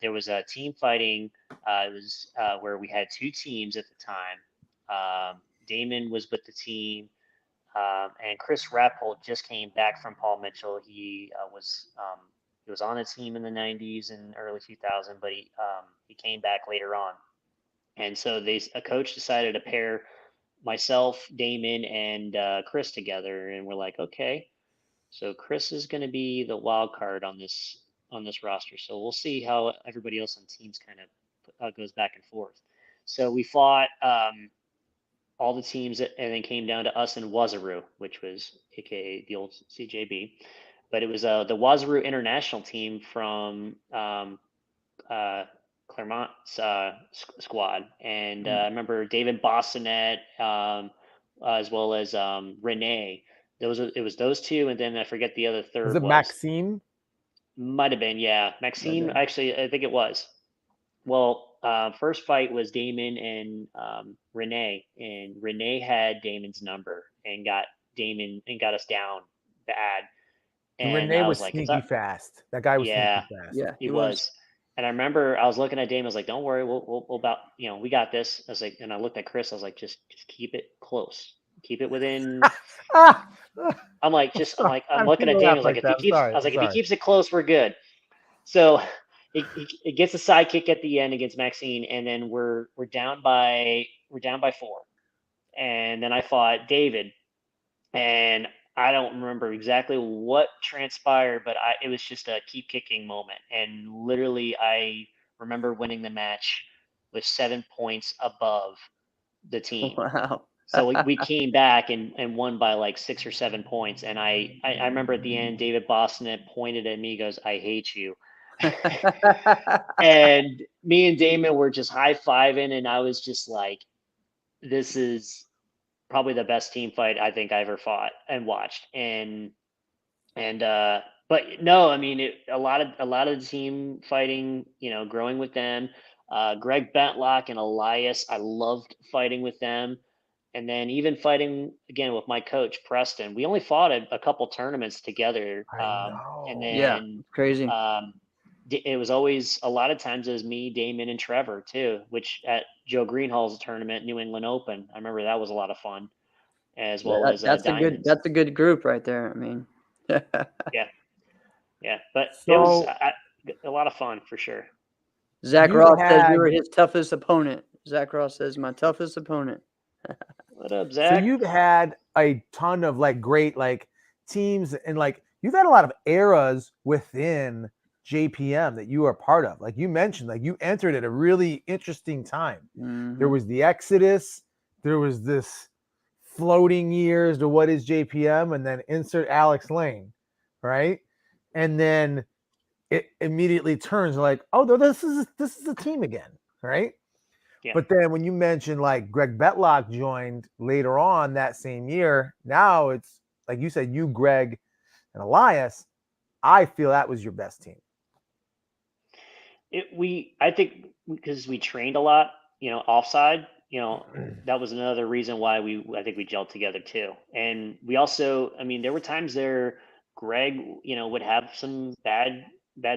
There was a team fighting. It was, where we had two teams at the time. Damon was with the team, and Chris Rappold just came back from Paul Mitchell. He was on a team in the '90s and early 2000, but he came back later on. And so a coach decided to pair myself, Damon, and Chris together, and we're like, okay, so Chris is going to be the wild card on this roster. So we'll see how everybody else on teams kind of goes back and forth. So we fought, all the teams, and then came down to us in Wazaroo, which was AKA the old CJB. But it was the Wazaroo international team from, Clermont's squad, and I remember David Bossinet, as well as Renee. It was those two, and then I forget the other Was third it was. Maxime? Might have been, yeah, Maxime. Okay. Actually, I think it was. Well, first fight was Damon and, Renee, and Renee had Damon's number and got us down bad. And Renee I was was like, it's sneaky up. fast. That guy was Yeah, sneaky fast. Yeah, he he was. was. And I remember I was looking at Damon. I was like, "Don't worry, we'll about we got this." I was like, and I looked at Chris. I was like, "Just keep it close. Keep it within." Ah, I'm I'm looking gonna at Damon. I laugh was like, like if he that. I'm keeps, sorry. I was I'm like, if he sorry. keeps it close, we're good. So it gets a sidekick at the end against Maxine, and then we're down by 4. And then I fought David, and I don't remember exactly what transpired, but it was just a keep kicking moment. And literally, I remember winning the match with 7 points above the team. Wow. So we came back and won by like 6 or 7 points. And I remember at the end, David Boston pointed at me, goes, "I hate you." And me and Damon were just high fiving, and I was just like, this is probably the best team fight I think I ever fought and watched. And And but no, I mean, a lot of the team fighting, growing with them. Greg Bentlock and Elias, I loved fighting with them. And then even fighting again with my coach Preston, we only fought a couple tournaments together. I And know. Yeah, then crazy. um, it was always a lot of times it was me, Damon, and Trevor too. Which at Joe Greenhall's tournament, New England Open, I remember that was a lot of fun, as Yeah, well as Diamonds. that's a good group right there. I mean, Yeah, yeah, but it was So a lot of fun for sure. Zach you Ross says you had were his toughest opponent. Zach Ross says my toughest opponent. What up, so Zach? you've had a ton of like great like teams and like you've had a lot of eras within JPM that you are part of. Like you mentioned, like you entered at a really interesting time. There Hmm. was the Exodus, there was this floating years to what is JPM, and then insert Alex Lane, right? And then it immediately turns like, oh no, this is a team again, right? Yeah. But then when you mentioned like Greg Betlock joined later on that same year, now it's like you said, you, Greg, and Elias. I feel that was your best team. I think because we trained a lot, offside, that was another reason why I think we gelled together too. And we also, I mean, there were times there, Greg, would have some bad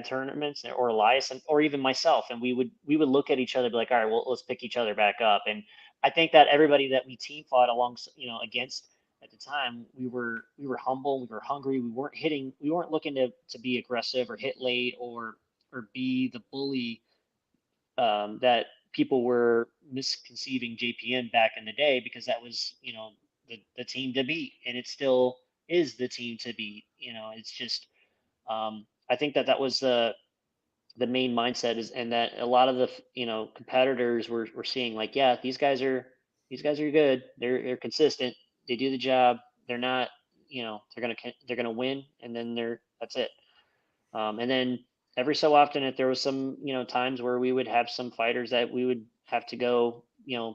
tournaments, or Elias, or even myself, and we would look at each other, be like, all right, well, let's pick each other back up. And I think that everybody that we team fought along, against at the time, we were humble, we were hungry, we weren't looking to be aggressive or hit late or be the bully that people were misconceiving JPN back in the day, because that was, the team to beat, and it still is the team to beat. It's just I think that was the main mindset is, and that a lot of the competitors were seeing like, yeah, these guys are good. They're consistent. They do the job. They're not, they're gonna win, and then that's it. And then every so often, if there was some, times where we would have some fighters that we would have to go,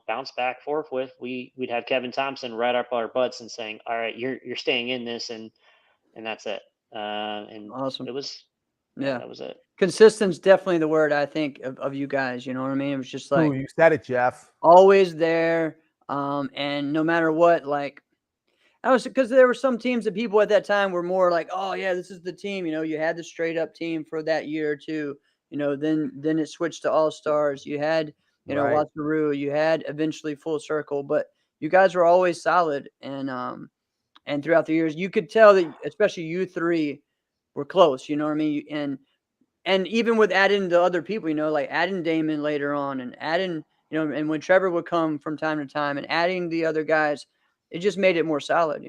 bounce back forth with, we'd have Kevin Thompson right up our butts and saying, "All right, you're staying in this," and that's it. And Awesome. it was, yeah, Yeah. that was it. Consistent's definitely the word I think of you guys. You know what I mean? It was just Ooh, like you said it, Jeff. always there. And no matter what, like I was because there were some teams that people at that time were more like, oh yeah, this is the team. You had the straight up team for that year or two. Then it switched to all stars. You had Right. Watcheroo. You had eventually Full Circle, but you guys were always solid. And throughout the years, you could tell that especially you three were close. You know what I mean? And even with adding the other people, like adding Damon later on and adding, and when Trevor would come from time to time and adding the other guys, it just made it more solid.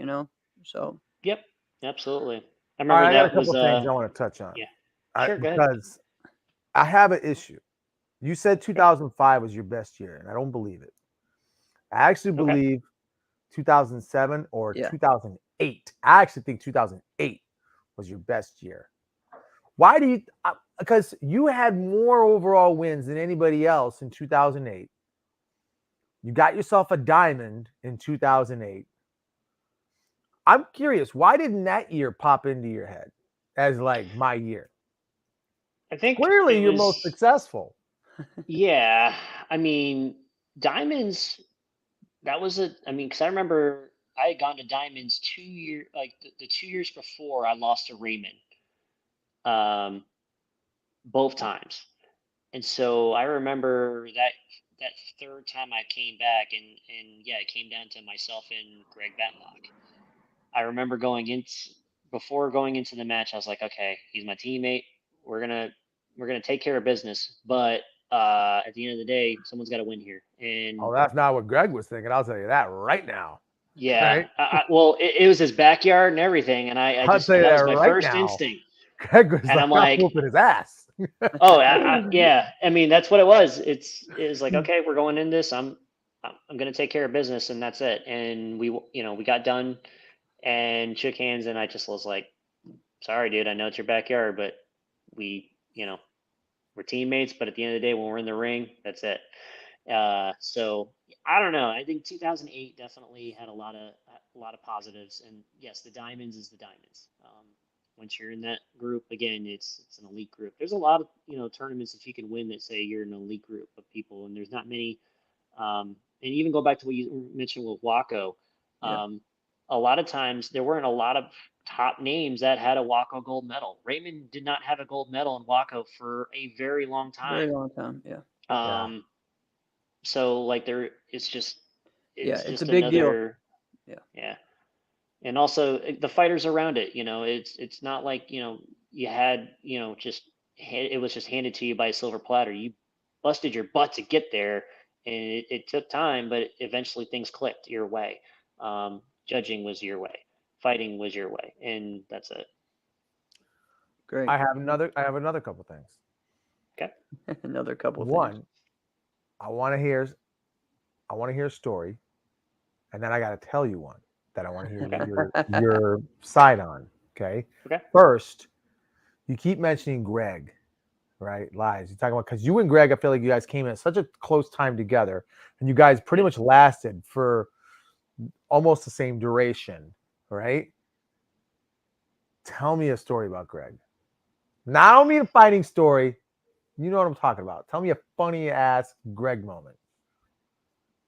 So Yep, absolutely. I All remember right, I got a that couple was of things I want to touch on. yeah. Sure, go ahead. Because I have an issue. You said 2005 was your best year, and I don't believe it. I actually Okay. believe 2007 or yeah, 2008. I actually think 2008 was your best year. Why do you? Because you had more overall wins than anybody else in 2008. You got yourself a diamond in 2008. I'm curious, why didn't that year pop into your head as like my year? I think Clearly, it you're most was, successful. yeah. I mean, Diamonds. That was I mean, because I remember I had gone to Diamonds 2 year, like the 2 years before I lost to Raymond, um, both times. And so I remember that third time I came back, and yeah, it came down to myself and Greg Benlock. I remember before going into the match, I was like, okay, he's my teammate. We're gonna we're gonna take care of business, but at the end of the day, someone's got to win here. And Oh, that's not what Greg was thinking. I'll tell you that right now. yeah, Right? well, it was his backyard and everything, and I I'll just tell you that that was my right first now. instinct, Greg was and like, I'm I'm like, whooping his ass. oh, yeah. I mean, that's what it was. It was like, okay, we're going in this. I'm gonna take care of business, and that's it. And we got done and shook hands, and I just was like, sorry, dude. I know it's your backyard, but we, we're teammates. But at the end of the day, when we're in the ring, that's it. So I don't know. I think 2008 definitely had a lot of positives, and yes, the Diamonds is the Diamonds. once you're in that group, again, it's an elite group. There's a lot of tournaments that you can win that say you're an elite group of people, and there's not many. And even go back to what you mentioned with Waco. Yeah. A lot of times there weren't a lot of top names that had a Waco gold medal. Raymond did not have a gold medal in Waco for a very long Very time. long time. Yeah. So like it's Yeah. It's a just big deal. another. Yeah. And also the fighters around it, it's not like, you had, it was just handed to you by a silver platter. You busted your butt to get there, and it took time, but eventually things clicked your way. Judging was your way, fighting was your way, and that's it. Great. I have another couple things. Okay. Another couple of One, things. I want to hear a story, and then I got to tell you one that I want to hear your side on. Okay. Okay. First, you keep mentioning Greg, right? Lies. You're talking about because you and Greg, I feel like you guys came in at such a close time together, and you guys pretty much lasted for almost the same duration, right? Tell me a story about Greg. Now, I don't mean a fighting story. You know what I'm talking about. Tell me a funny ass Greg moment.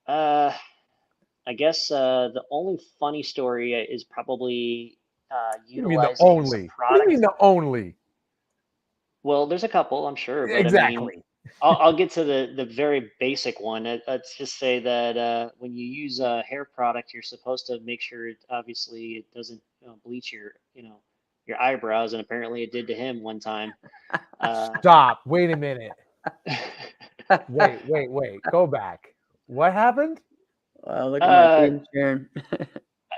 I guess the only funny story is probably You mean the utilizing some only? What do product. you mean the only? Well, there's a couple, I'm sure, but I mean, Exactly. I'll get to the very basic one. Let's just say that when you use a hair product, you're supposed to make sure obviously it doesn't bleach your eyebrows, and apparently it did to him one time. Stop. Wait a minute. Wait. Go back. What happened? Wow, look at my team sharing.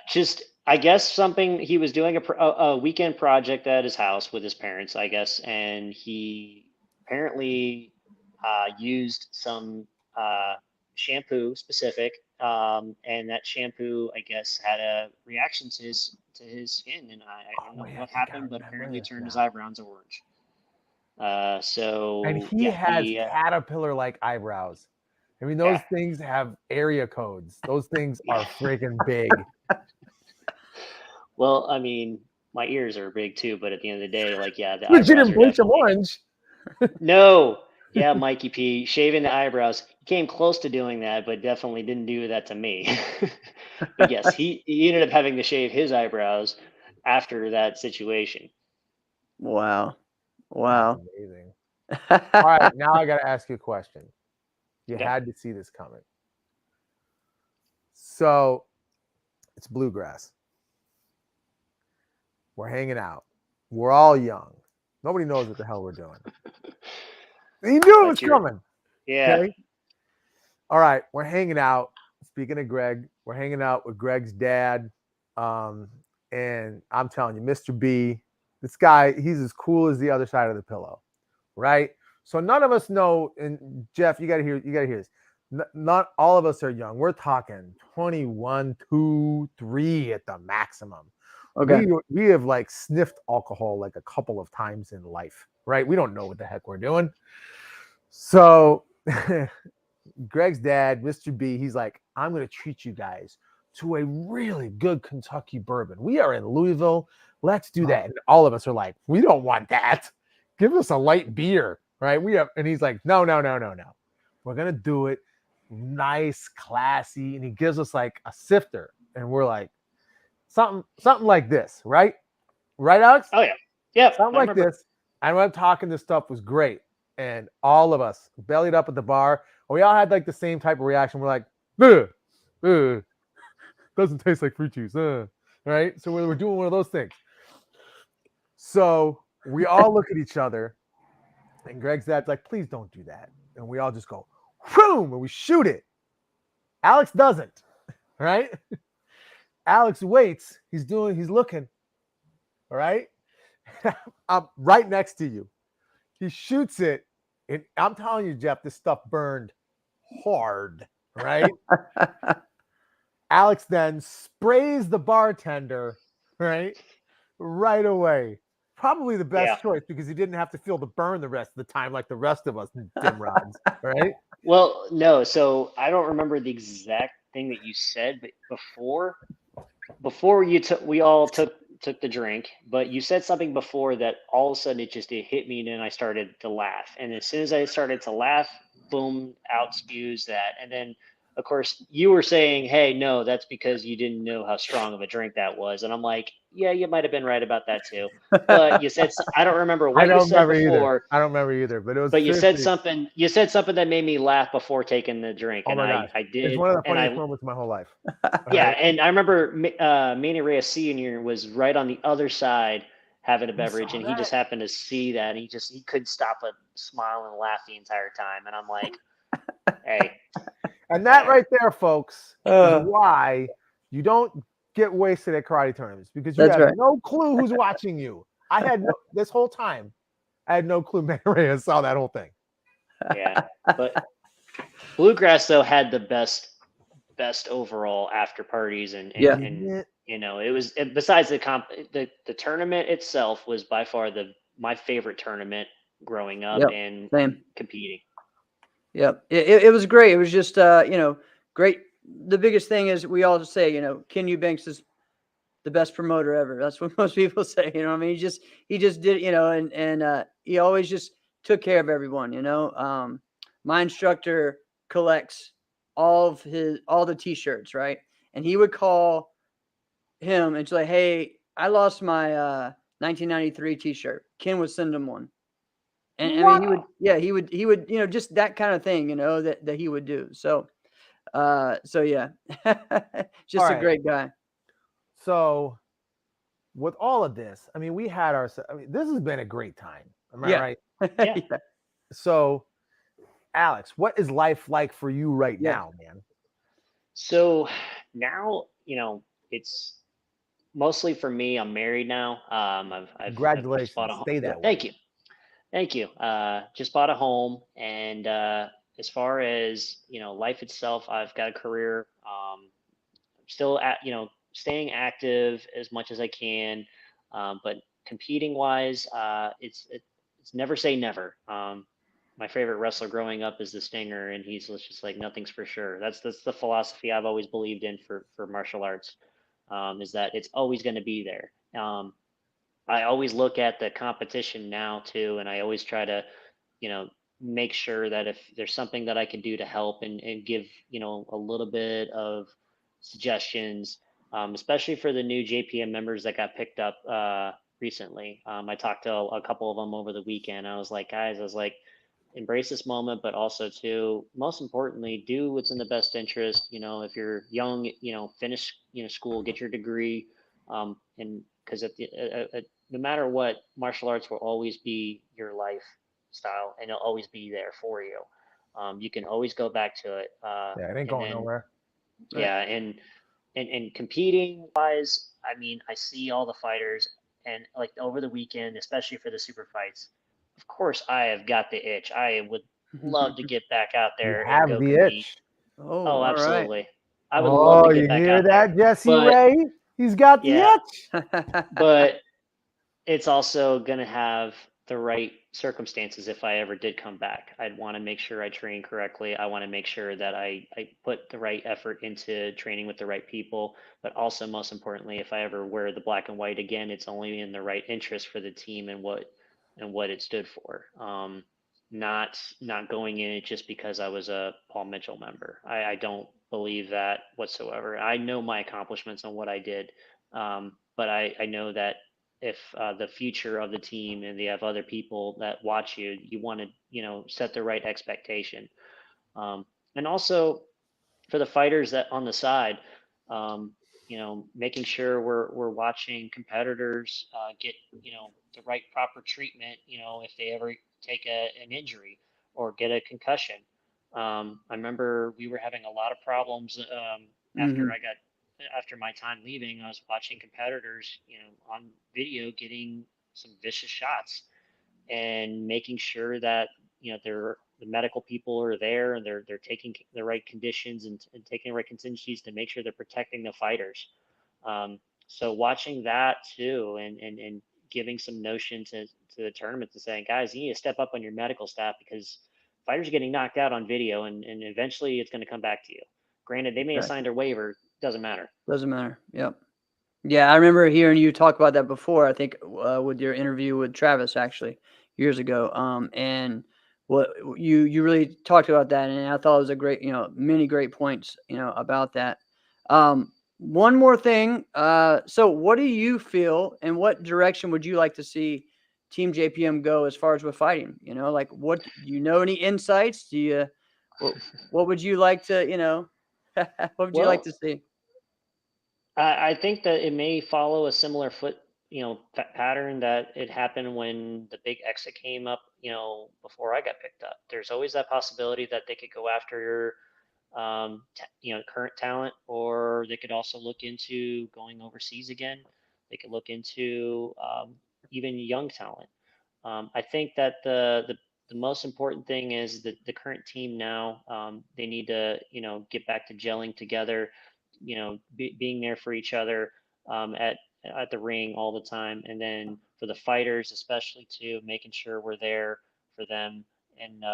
Just, I guess something he was doing a weekend project at his house with his parents, I guess, and he apparently used some shampoo specific, and that shampoo, I guess, had a reaction to his skin, and I don't know what happened, but apparently it turned his eyebrows orange. So And he has caterpillar-like eyebrows. I mean, those things have area codes. Those things are freaking big. Well, I mean, my ears are big too, but at the end of the day, like, yeah, the But you eyebrows didn't are bleach them definitely. orange. No, yeah, Mikey P, shaving the eyebrows. He came close to doing that, but definitely didn't do that to me. But yes, he ended up having to shave his eyebrows after that situation. Wow. That's amazing. All right, now I got to ask you a question. You had to see this coming. So it's bluegrass. We're hanging out. We're all young. Nobody knows what the hell we're doing. You knew it was coming. Yeah. Okay? All right, we're hanging out. Speaking of Greg, we're hanging out with Greg's dad. And I'm telling you, Mr. B, this guy, he's as cool as the other side of the pillow, right? So none of us know, and Jeff, you got to hear this. Not all of us are young. We're talking 21, 2, 3 at the maximum. Okay. We have like sniffed alcohol like a couple of times in life, right? We don't know what the heck we're doing. So Greg's dad, Mr. B, he's like, I'm going to treat you guys to a really good Kentucky bourbon. We are in Louisville. Let's do that. And all of us are like, we don't want that. Give us a light beer, right? And he's like, no. We're going to do it nice, classy. And he gives us like a sifter. And we're like, something like this, right? Right, Alex? Oh, yeah. Yeah. Something like this. And I'm talking, this stuff was great. And all of us bellied up at the bar. We all had like the same type of reaction. We're like, doesn't taste like fruit juice. Right? So we're doing one of those things. So we all look at each other. And Greg's dad's like, please don't do that. And we all just go, boom, and we shoot it. Alex doesn't. Right? Alex waits. He's looking. All right? I'm right next to you. He shoots it. And I'm telling you, Jeff, this stuff burned hard. Right? Alex then sprays the bartender, right away. Probably the best choice because he didn't have to feel the burn the rest of the time like the rest of us dim rods, right? Well, no. So I don't remember the exact thing that you said, but before we all took took the drink, but you said something before that all of a sudden it hit me, and then I started to laugh. And as soon as I started to laugh, boom, out spews that. And then, of course, you were saying, "Hey, no, that's because you didn't know how strong of a drink that was." And I'm like, "Yeah, you might have been right about that too." But you said I don't remember I what you don't said remember either. before, I don't remember either. But it was but you said seriously. something. You said something that made me laugh before taking the drink, Oh and my gosh, I it's did, one of the and funniest I moments of my whole life. All yeah, right. and I remember Manny Reyes Sr. was right on the other side having a You beverage, saw and he just that? happened to see that, and he couldn't stop but smile and laugh the entire time. And I'm like, hey, And that whatever. right there, folks, is Uh, why you don't get wasted at karate tournaments, because you That's have right. no clue who's watching you. I had no, this whole time, I had no clue Manny Reyes saw that whole thing. Yeah, but Bluegrass though had the best overall after parties, Yeah. and it was besides the tournament itself was by far my favorite tournament growing up Yep. and Same. competing. Yep. It was great. It was just great. The biggest thing is we all say, Ken Eubanks is the best promoter ever. That's what most people say. I mean, he just did, and he always just took care of everyone. My instructor collects all the T-shirts, right? And he would call him and say, "Hey, I lost my 1993 T-shirt." Ken would send him one. And I mean, he would, just that kind of thing, that he would do. So yeah, All just a right. great guy. So, with all of this, I mean, we had our. I mean, this has been a great time. Am I Yeah. right? Yeah. Yeah. So, Alex, what is life like for you right Yeah. now, man? So now, it's mostly for me. I'm married now. I've just bought Congratulations. a home. Stay that way. Thank you. Just bought a home, and as far as life itself, I've got a career. Still staying active as much as I can, but competing wise, it's never say never. My favorite wrestler growing up is the Stinger, and he's just like nothing's for sure. That's the philosophy I've always believed in for martial arts, is that it's always going to be there. I always look at the competition now too, and I always try to, you know, make sure that if there's something that I can do to help and give, a little bit of suggestions, especially for the new JPM members that got picked up recently. I talked to a couple of them over the weekend. I was like, guys, embrace this moment, but also too, most importantly, do what's in the best interest. If you're young, finish, school, get your degree, and because no matter what, martial arts will always be your lifestyle, and it'll always be there for you. You can always go back to it. Yeah, it ain't And going then, nowhere. Right. yeah, and competing wise, I mean, I see all the fighters, and like over the weekend, especially for the super fights, of course, I have got the itch. I would love to get back out You there and have go the compete. itch. Oh, Oh, all right. absolutely. I would love Oh, to you get back hear out there. that, Jesse But Ray? He's got the yeah, itch. but it's also going to have the right circumstances if I ever did come back. I'd want to make sure I train correctly. I want to make sure that I put the right effort into training with the right people. But also, most importantly, if I ever wear the black and white again, it's only in the right interest for the team and what it stood for. Not going in it just because I was a Paul Mitchell member. I don't believe that whatsoever. I know my accomplishments and what I did, but I know that if the future of the team and they have other people that watch you, you want to set the right expectation, and also for the fighters that on the side, making sure we're watching competitors get the right proper treatment. If they ever take an injury or get a concussion. I remember we were having a lot of problems after Hmm. I got after my time leaving. I was watching competitors, on video getting some vicious shots and making sure that the medical people are there and they're taking the right conditions and taking the right contingencies to make sure they're protecting the fighters. So watching that too, and giving some notion to the tournament to saying, guys, you need to step up on your medical staff because fighters are getting knocked out on video, and eventually it's going to come back to you. Granted, they may have Okay. signed their waiver, doesn't matter. Doesn't matter. Yep. Yeah, I remember hearing you talk about that before. I think with your interview with Travis actually years ago. And what you really talked about that, and I thought it was a great, many great points, about that. One more thing. So what do you feel, and what direction would you like to see Team JPM go as far as with fighting? Like what do you know? Any insights? Do you what what would you like to what would you like Well, to see? I think that it may follow a similar pattern that it happened when the big exit came up, before I got picked up. There's always that possibility that they could go after your, current talent, or they could also look into going overseas again. They could look into even young talent. I think that the most important thing is that the current team now, they need to, get back to gelling together, being there for each other, at the ring all the time, and then for the fighters especially too, making sure we're there for them, and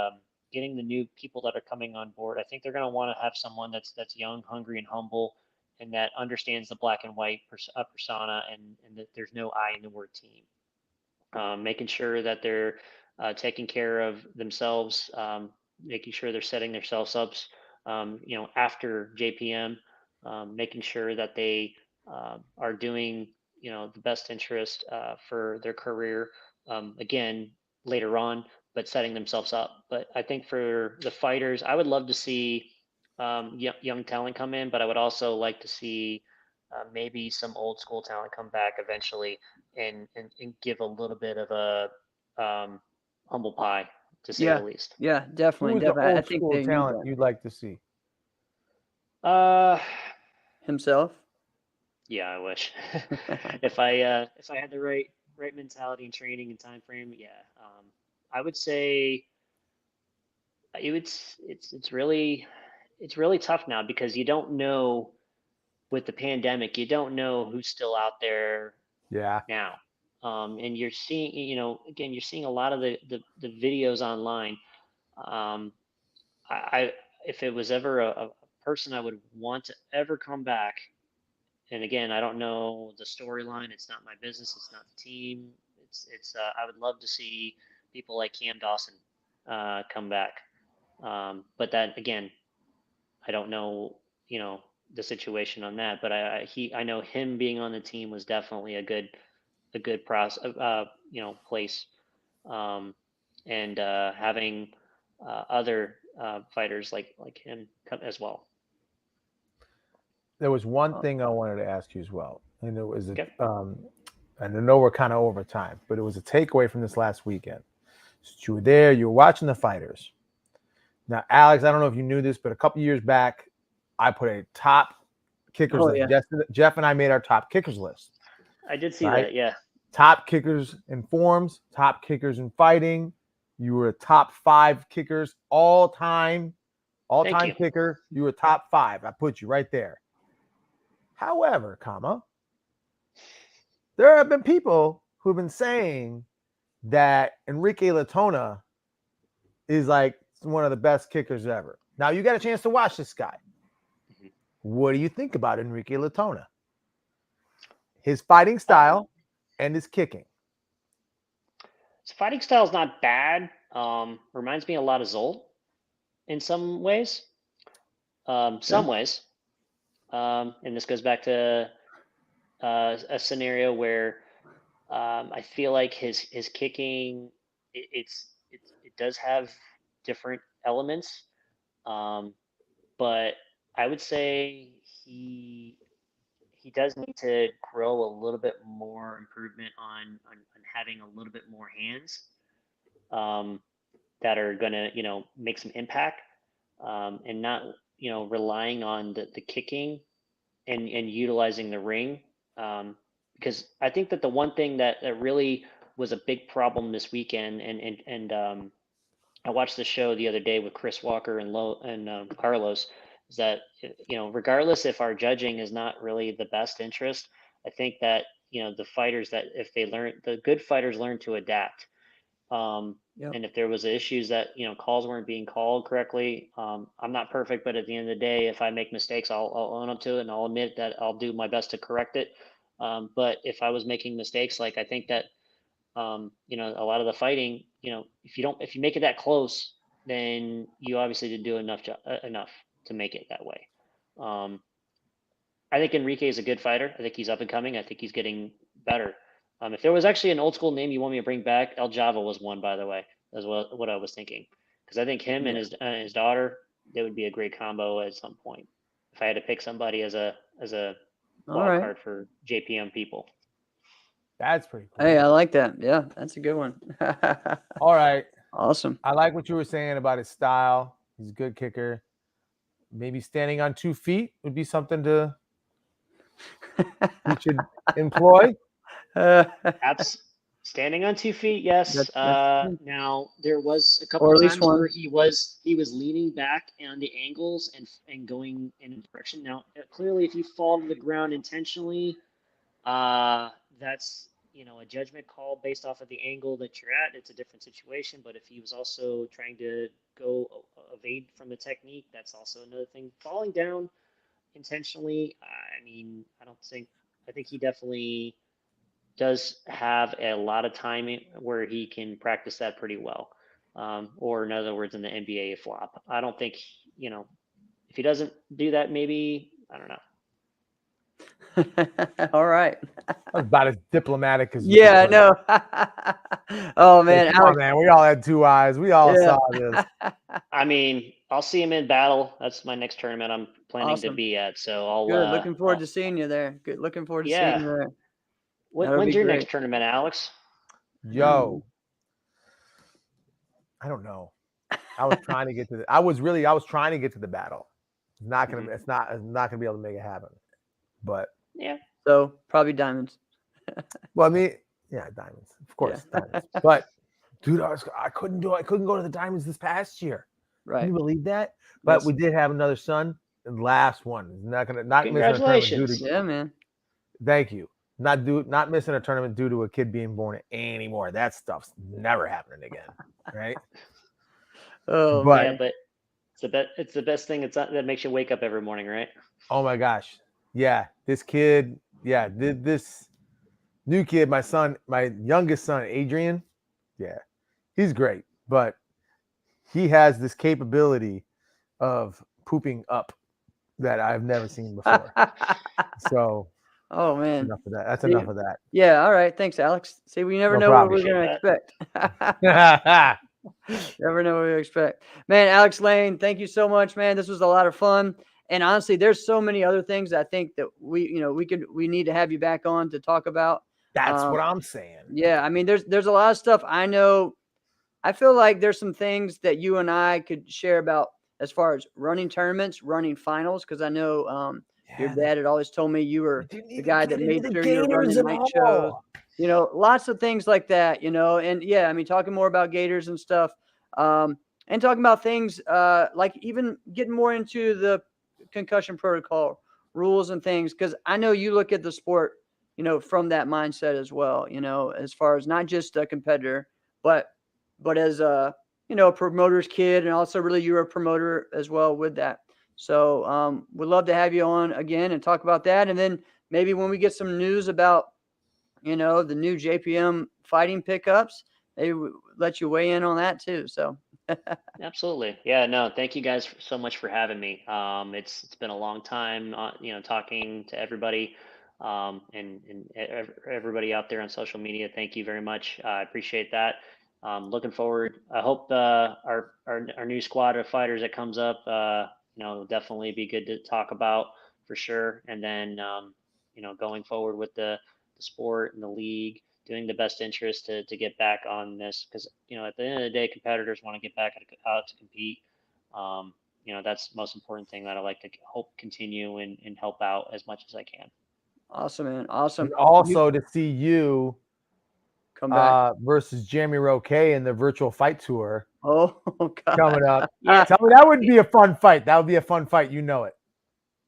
getting the new people that are coming on board. I think they're going to want to have someone that's young, hungry, and humble, and that understands the black and white persona, and that there's no I in the word team. Making sure that they're taking care of themselves, making sure they're setting themselves up, after JPM, making sure that they are doing, the best interest for their career, again, later on, but setting themselves up. But I think for the fighters, I would love to see young talent come in, but I would also like to see maybe some old school talent come back eventually, and give a little bit of a humble pie, to say the Yeah, least. yeah, Who definitely, is the definitely. I old think school they need talent that you'd like to see? Uh, himself. yeah, I wish. If I had the right mentality and training and time frame, yeah, I would say it would. It's really tough now because you don't know, with the pandemic, you don't know who's still out there Yeah. now. And you're seeing, again, you're seeing a lot of the videos online. Um, I if it was ever a person I would want to ever come back, and again, I don't know the storyline. It's not my business. It's not the team. It's I would love to see people like Cam Dawson come back. But that again, I don't know, you know, the situation on that. But I know him being on the team was definitely a good process, place, um, and having other fighters like him come as well. There was one Uh, thing I wanted to ask you as well, and it was Okay. and I know we're kind of over time, but it was a takeaway from this last weekend. So you were there, you were watching the fighters. Now, Alex, I don't know if you knew this, but a couple years back, I put a top kickers oh list. yeah, Jeff and I made our top kickers list, I did see right? that. Yeah. Top kickers in forms, top kickers in fighting. You were a top 5 kickers all Thank time you. kicker. You were top 5. I put you right there. However, there have been people who've been saying that Enrique Latona is like one of the best kickers ever. Now you got a chance to watch this guy. Mhm. What do you think about Enrique Latona? His fighting Uh, style and his kicking. his fighting style is not bad. Reminds me a lot of Zolt in some ways. yeah, Some ways. And this goes back to a scenario where I feel like his kicking, it does have different elements, um, but I would say he does need to grow a little bit more improvement on having a little bit more hands, um, that are gonna, make some impact, and not, relying on the kicking, and utilizing the ring. Um, because I think that the one thing that really was a big problem this weekend, and I watched the show the other day with Chris Walker and Carlos, is that, regardless if our judging is not really the best interest, I think that, the fighters, that if they learn, the good fighters learn to adapt. yep, And if there was issues that, calls weren't being called correctly, I'm not perfect, but at the end of the day, if I make mistakes, I'll own up to it, and I'll admit that I'll do my best to correct it. But if I was making mistakes, like I think that you know, a lot of the fighting, you know, if you make it that close, then you obviously didn't do enough to make it that way. I think Enrique is a good fighter. I think he's up and coming. I think he's getting better. If there was actually an old school name you want me to bring back, El Java was one, by the way. That's what I was thinking. Because I think him and his daughter, they would be a great combo at some point. If I had to pick somebody as a All wild right. card for JPM people. That's pretty cool. Hey, I like that. Yeah, that's a good one. All right. Awesome. I like what you were saying about his style. He's a good kicker. Maybe standing on 2 feet would be something to we should employ. Perhaps standing on 2 feet, yes. Now there was a couple times where he was leaning back on the angles and going in a direction. Now clearly, if you fall to the ground intentionally, that's a judgment call based off of the angle that you're at. It's a different situation. But if he was also trying to go evade from the technique, that's also another thing. Falling down intentionally, I mean, I think he definitely does have a lot of time where he can practice that pretty well. Or in other words, in the NBA, a flop. I don't think, if he doesn't do that, maybe, I don't know. All right. That's about as diplomatic as I know. Oh man, hey, come on, man, we all had 2 eyes. We all saw this. I mean, I'll see him in battle. That's my next tournament I'm planning to be at. So I'll looking forward to seeing you there. Good, looking forward to seeing you there. When's your next tournament, Alex? Yo, I don't know. I was trying to get to I was trying to get to the battle. It's not gonna be able to make it happen. But yeah. So probably diamonds. Well, I mean, yeah, diamonds, of course, diamonds. But dude, I couldn't go to the diamonds this past year. Right. Can you believe that? But we did have another son, and last one. Not missing a tournament due to, yeah, man. Thank you. Not missing a tournament due to a kid being born anymore. That stuff's never happening again, right? Oh, but, yeah, but it's the best thing. That makes you wake up every morning, right? Oh my gosh, yeah. This kid, this new kid, my youngest son, Adrian. Yeah, he's great, but he has this capability of pooping up that I've never seen before. So, oh man, enough of that. That's enough of that. Yeah, all right. Thanks, Alex. See, we never know what we're gonna expect. Never know what we expect. Man, Alex Lane, thank you so much, man. This was a lot of fun. And honestly, there's so many other things I think that we need to have you back on to talk about. That's what I'm saying. Yeah, I mean, there's a lot of stuff I know. I feel like there's some things that you and I could share about as far as running tournaments, running finals, because I know your dad had always told me you were the guy that made sure you were running night shows. Lots of things like that, and yeah, I mean, talking more about Gators and stuff, and talking about things like even getting more into the concussion protocol rules and things, because I know you look at the sport, from that mindset as well, as far as not just a competitor, but as a, a promoter's kid, and also really you're a promoter as well with that. So we'd love to have you on again and talk about that. And then maybe when we get some news about, the new JPM fighting pickups, they let you weigh in on that too. So absolutely. Yeah, no, thank you guys so much for having me. It's been a long time, talking to everybody, and everybody out there on social media. Thank you very much. I appreciate that. Looking forward. I hope our new squad of fighters that comes up, definitely be good to talk about for sure. And then, going forward with the sport and the league, doing the best interest to get back on this, because at the end of the day, competitors want to get back out to compete. That's the most important thing that I like to hope continue and help out as much as I can. Awesome, man. Awesome. And also to see you come back versus Jeremy Roque in the virtual fight tour. Oh God. Coming up. Yeah. Tell me that would be a fun fight. That would be a fun fight. You know it.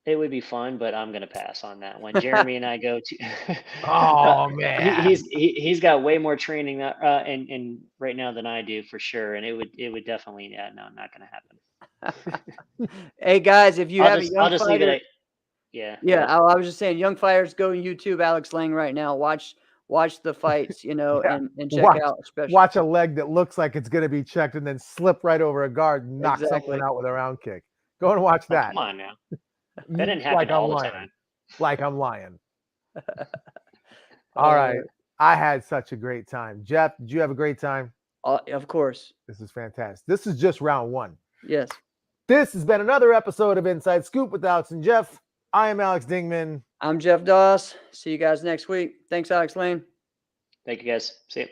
It would be fun, but I'm gonna pass on that one. Jeremy and I go to. Oh man, he's got way more training and right now than I do for sure, and it would definitely not gonna happen. Hey guys, if you have a young fighter, Yeah. Yeah, I was just saying, young fighters, go on YouTube, Alex Lang right now. Watch the fights, you know, Yeah. and check Watch, out especially. watch a leg that looks like it's going to be checked and then slip right over a guard and knock Exactly. someone out with a round kick. Go and watch Oh, that. come on now. You- That didn't happen like I'm all the lying. time. Like I'm lying. All right. I had such a great time. Jeff, did you have a great time? Of course. This is fantastic. This is just round one. Yes. This has been another episode of Inside Scoop with Alex and Jeff. I am Alex Dingman. I'm Jeff Doss. See you guys next week. Thanks, Alex Lane. Thank you, guys. See you.